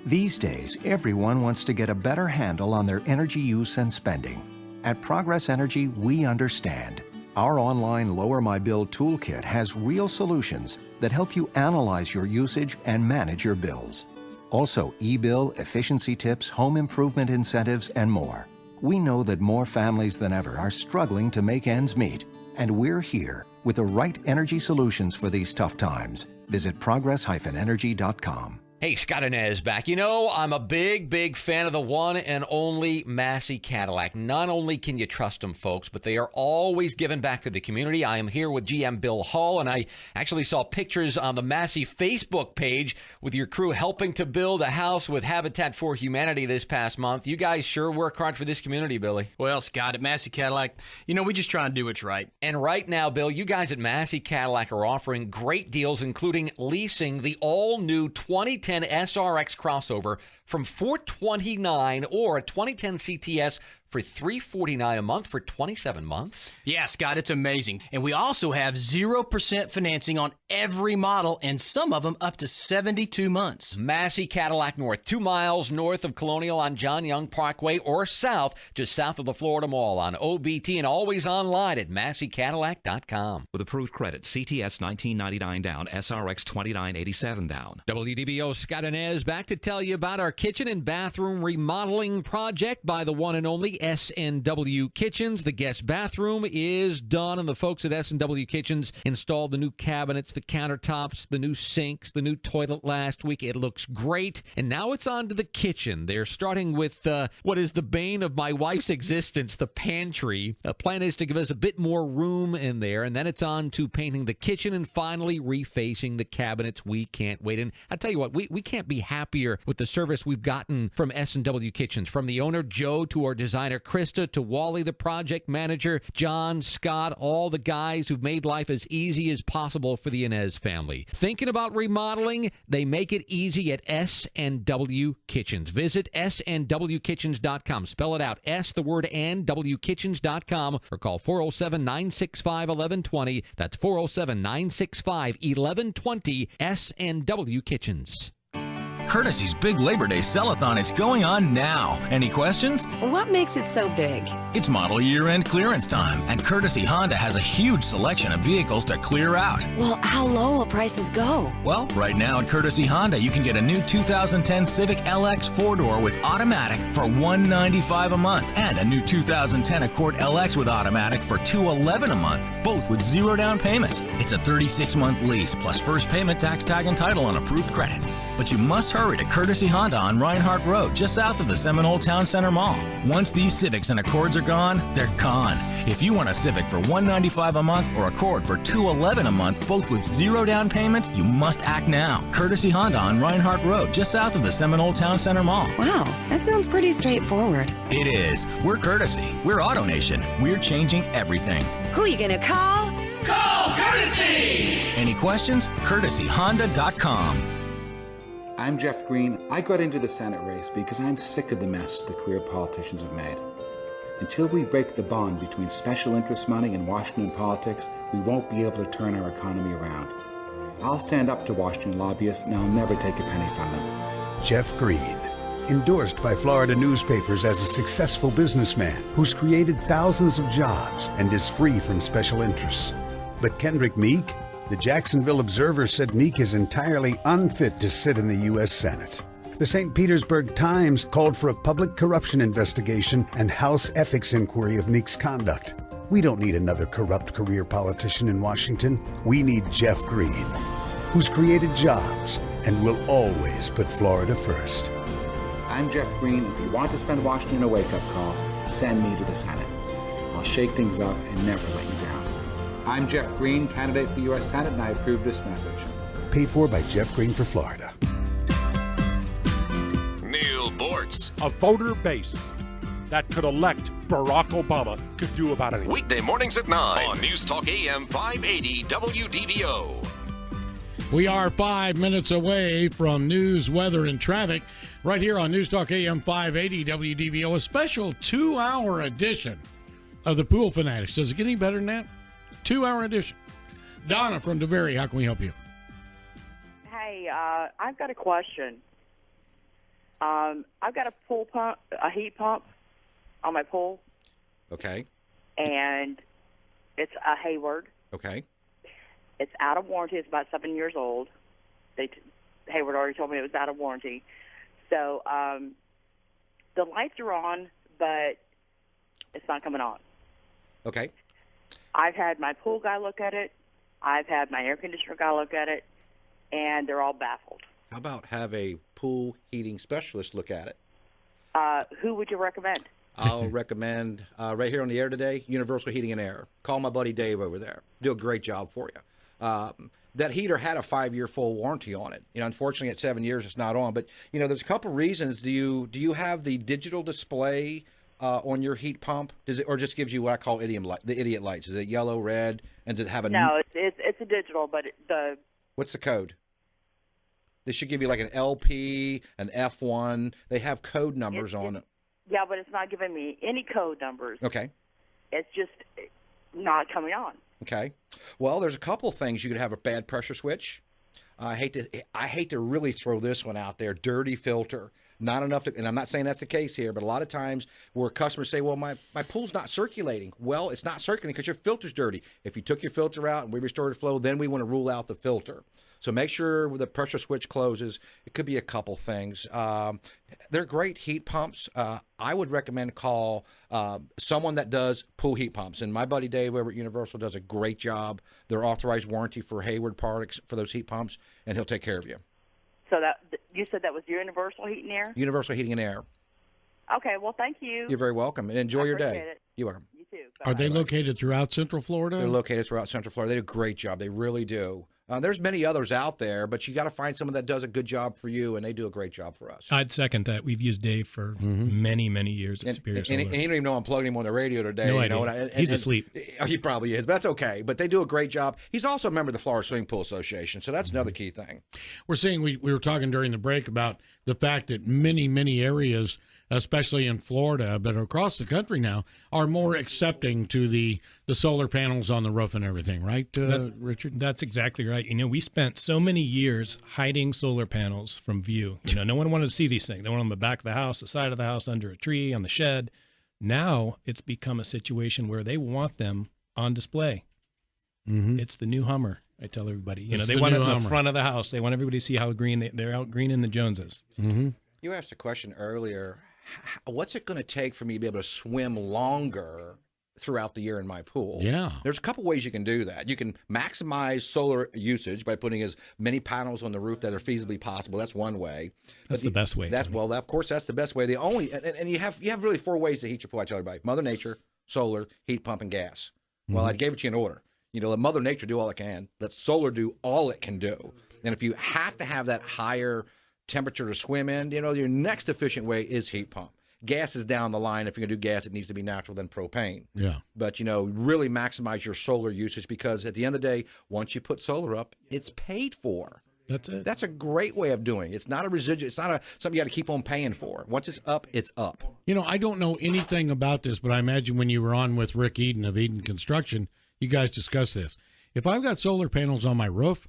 These days, everyone wants to get a better handle on their energy use and spending. At Progress Energy, we understand. Our online Lower My Bill toolkit has real solutions that help you analyze your usage and manage your bills. Also, e-bill, efficiency tips, home improvement incentives, and more. We know that more families than ever are struggling to make ends meet, and we're here with the right energy solutions for these tough times. Visit progress-energy.com. Hey, Scott Inez back. You know, I'm a big fan of the one and only Massey Cadillac. Not only can you trust them, folks, but they are always giving back to the community. I am here with GM Bill Hall, and I actually saw pictures on the Massey Facebook page with your crew helping to build a house with Habitat for Humanity this past month. You guys sure work hard for this community, Billy. Well, Scott, at Massey Cadillac, you know, we just try and do what's right. And right now, Bill, you guys at Massey Cadillac are offering great deals, including leasing the all-new 2010 SRX crossover from $429 or a 2010 CTS for $349 a month for 27 months. Yeah, Scott, it's amazing. And we also have 0% financing on every model, and some of them up to 72 months. Massey Cadillac North, 2 miles north of Colonial on John Young Parkway, or south, just south of the Florida Mall on OBT, and always online at MasseyCadillac.com. With approved credit, CTS $19.99 down, SRX $29.87 down. WDBO Scott Inez back to tell you about our kitchen and bathroom remodeling project by the one and only S&W Kitchens. The guest bathroom is done, and the folks at S&W Kitchens installed the new cabinets, the countertops, the new sinks, the new toilet last week. It looks great, and now it's on to the kitchen. They're starting with what is the bane of my wife's existence, the pantry. The plan is to give us a bit more room in there, and then it's on to painting the kitchen and finally refacing the cabinets. We can't wait. And I tell you what, we can't be happier with the service we've gotten from S&W Kitchens, from the owner, Joe, to our designer, Krista, to Wally, the project manager, John, Scott, all the guys who've made life as easy as possible for the Inez family. Thinking about remodeling? They make it easy at S&W Kitchens. Visit SNWKitchens.com. Spell it out, S, the word and, WKitchens.com, or call 407-965-1120. That's 407-965-1120, S&W Kitchens. Courtesy's big Labor Day sell-a-thon is going on now. Any questions? What makes it so big? It's model year-end clearance time, and Courtesy Honda has a huge selection of vehicles to clear out. Well, how low will prices go? Well, right now at Courtesy Honda, you can get a new 2010 Civic LX 4-door with automatic for $195 a month, and a new 2010 Accord LX with automatic for $211 a month, both with 0 down payment. It's a 36-month lease, plus first payment, tax tag, and title on approved credit. But you must hurry to Courtesy Honda on Reinhardt Road, just south of the Seminole Town Center Mall. Once these Civics and Accords are gone, they're gone. If you want a Civic for $195 a month or Accord for $211 a month, both with 0 down payment, you must act now. Courtesy Honda on Reinhardt Road, just south of the Seminole Town Center Mall. Wow, that sounds pretty straightforward. It is. We're Courtesy. We're AutoNation. We're changing everything. Who are you going to call? Call Courtesy! Any questions? CourtesyHonda.com. I'm Jeff Green. I got into the Senate race because I'm sick of the mess the career politicians have made. Until we break the bond between special interest money and Washington politics, we won't be able to turn our economy around. I'll stand up to Washington lobbyists, and I'll never take a penny from them. Jeff Green, endorsed by Florida newspapers as a successful businessman who's created thousands of jobs and is free from special interests. But Kendrick Meek? The Jacksonville Observer said Meek is entirely unfit to sit in the U.S. Senate. The St. Petersburg Times called for a public corruption investigation and House ethics inquiry of Meek's conduct. We don't need another corrupt career politician in Washington. We need Jeff Green, who's created jobs and will always put Florida first. I'm Jeff Green. If you want to send Washington a wake-up call, send me to the Senate. I'll shake things up and never let you down. I'm Jeff Green, candidate for U.S. Senate, and I approve this message. Paid for by Jeff Green for Florida. Neil Bortz. A voter base that could elect Barack Obama could do about anything. Weekday mornings at 9 on News Talk AM 580 WDBO. We are 5 minutes away from news, weather, and traffic right here on News Talk AM 580 WDBO, a special 2-hour edition of the Pool Fanatics. Does it get any better than that? 2-hour edition. Donna from DeVary, how can we help you? Hey, I've got a question. I've got a pool pump, a heat pump on my pool, Okay. and it's a Hayward. Okay. It's out of warranty. It's about 7 years old. Hayward already told me it was out of warranty. So the lights are on, but it's not coming on. Okay. I've had my pool guy look at it. I've had my air conditioner guy look at it, and they're all baffled. How about have a pool heating specialist look at it? Who would you recommend? I'll recommend right here on the air today, Universal Heating and Air. Call my buddy Dave over there. Do a great job for you. That heater had a 5-year full warranty on it. Unfortunately, at 7 years, it's not on. But there's a couple reasons. Do you have the digital display on your heat pump? Does it, or just gives you what I call the idiot lights? Is it yellow, red, and does it have a? No, it's a digital, but What's the code? They should give you like an LP, an F1. They have code numbers on it. Yeah, but it's not giving me any code numbers. Okay. It's just not coming on. Okay. Well, there's a couple things. You could have a bad pressure switch. I hate to really throw this one out there. Dirty filter. Not enough to, and I'm not saying that's the case here, but a lot of times where customers say, well, my pool's not circulating. Well, it's not circulating because your filter's dirty. If you took your filter out and we restored the flow, then we want to rule out the filter. So make sure the pressure switch closes. It could be a couple things. They're great heat pumps. I would recommend call someone that does pool heat pumps. And my buddy Dave over at Universal does a great job. They're authorized warranty for Hayward products for those heat pumps, and he'll take care of you. So that you said that was Universal Heat and Air? Universal Heating and Air. Okay, well, thank you. You're very welcome, and enjoy your day. It. You're welcome. You too. Are they located throughout Central Florida? They're located throughout Central Florida. They do a great job. They really do. There's many others out there, but you got to find someone that does a good job for you, and they do a great job for us. I'd second that. We've used Dave for many, many years at Superior Solar. And he don't even know I'm plugging him on the radio today. No idea. He's asleep. He probably is, but that's okay. But they do a great job. He's also a member of the Florida Swimming Pool Association, so that's another key thing. We're seeing, we were talking during the break about the fact that many, many areas, especially in Florida, but across the country now, are more accepting to the solar panels on the roof and everything, right, Richard? That's exactly right. We spent so many years hiding solar panels from view. No one wanted to see these things. They were on the back of the house, the side of the house, under a tree, on the shed. Now it's become a situation where they want them on display. It's the new Hummer. I tell everybody. They want it in the front of the house. They want everybody to see how green they're out greening the Joneses. You asked a question earlier. What's it going to take for me to be able to swim longer throughout the year in my pool. Yeah. There's a couple ways you can do that. You can maximize solar usage by putting as many panels on the roof that are feasibly possible. That's one way. That's the best way. Well, of course, that's the best way. The only and you have really 4 ways to heat your pool. I tell everybody: Mother Nature, solar, heat pump, and gas. Well, I gave it to you in order. Let Mother Nature do all it can. Let solar do all it can do. And if you have to have that higher temperature to swim in, your next efficient way is heat pump. Gas is down the line. If you're going to do gas, it needs to be natural than propane. Yeah. But, really maximize your solar usage, because at the end of the day, once you put solar up, it's paid for. That's it. That's a great way of doing it. It's not a residual. It's not something you got to keep on paying for. Once it's up, it's up. I don't know anything about this, but I imagine when you were on with Rick Eden of Eden Construction, you guys discussed this. If I've got solar panels on my roof,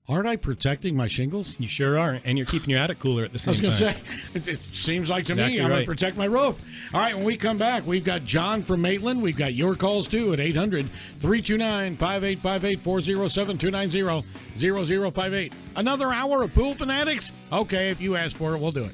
aren't I protecting my shingles? You sure are, and you're keeping your attic cooler at the same time. I was going to say, it seems like to Exactly me I'm right. going to protect my roof. All right, when we come back, we've got John from Maitland. We've got your calls, too, at 800-329-5858, 407-290-0058. Another hour of Pool Fanatics? Okay, if you ask for it, we'll do it.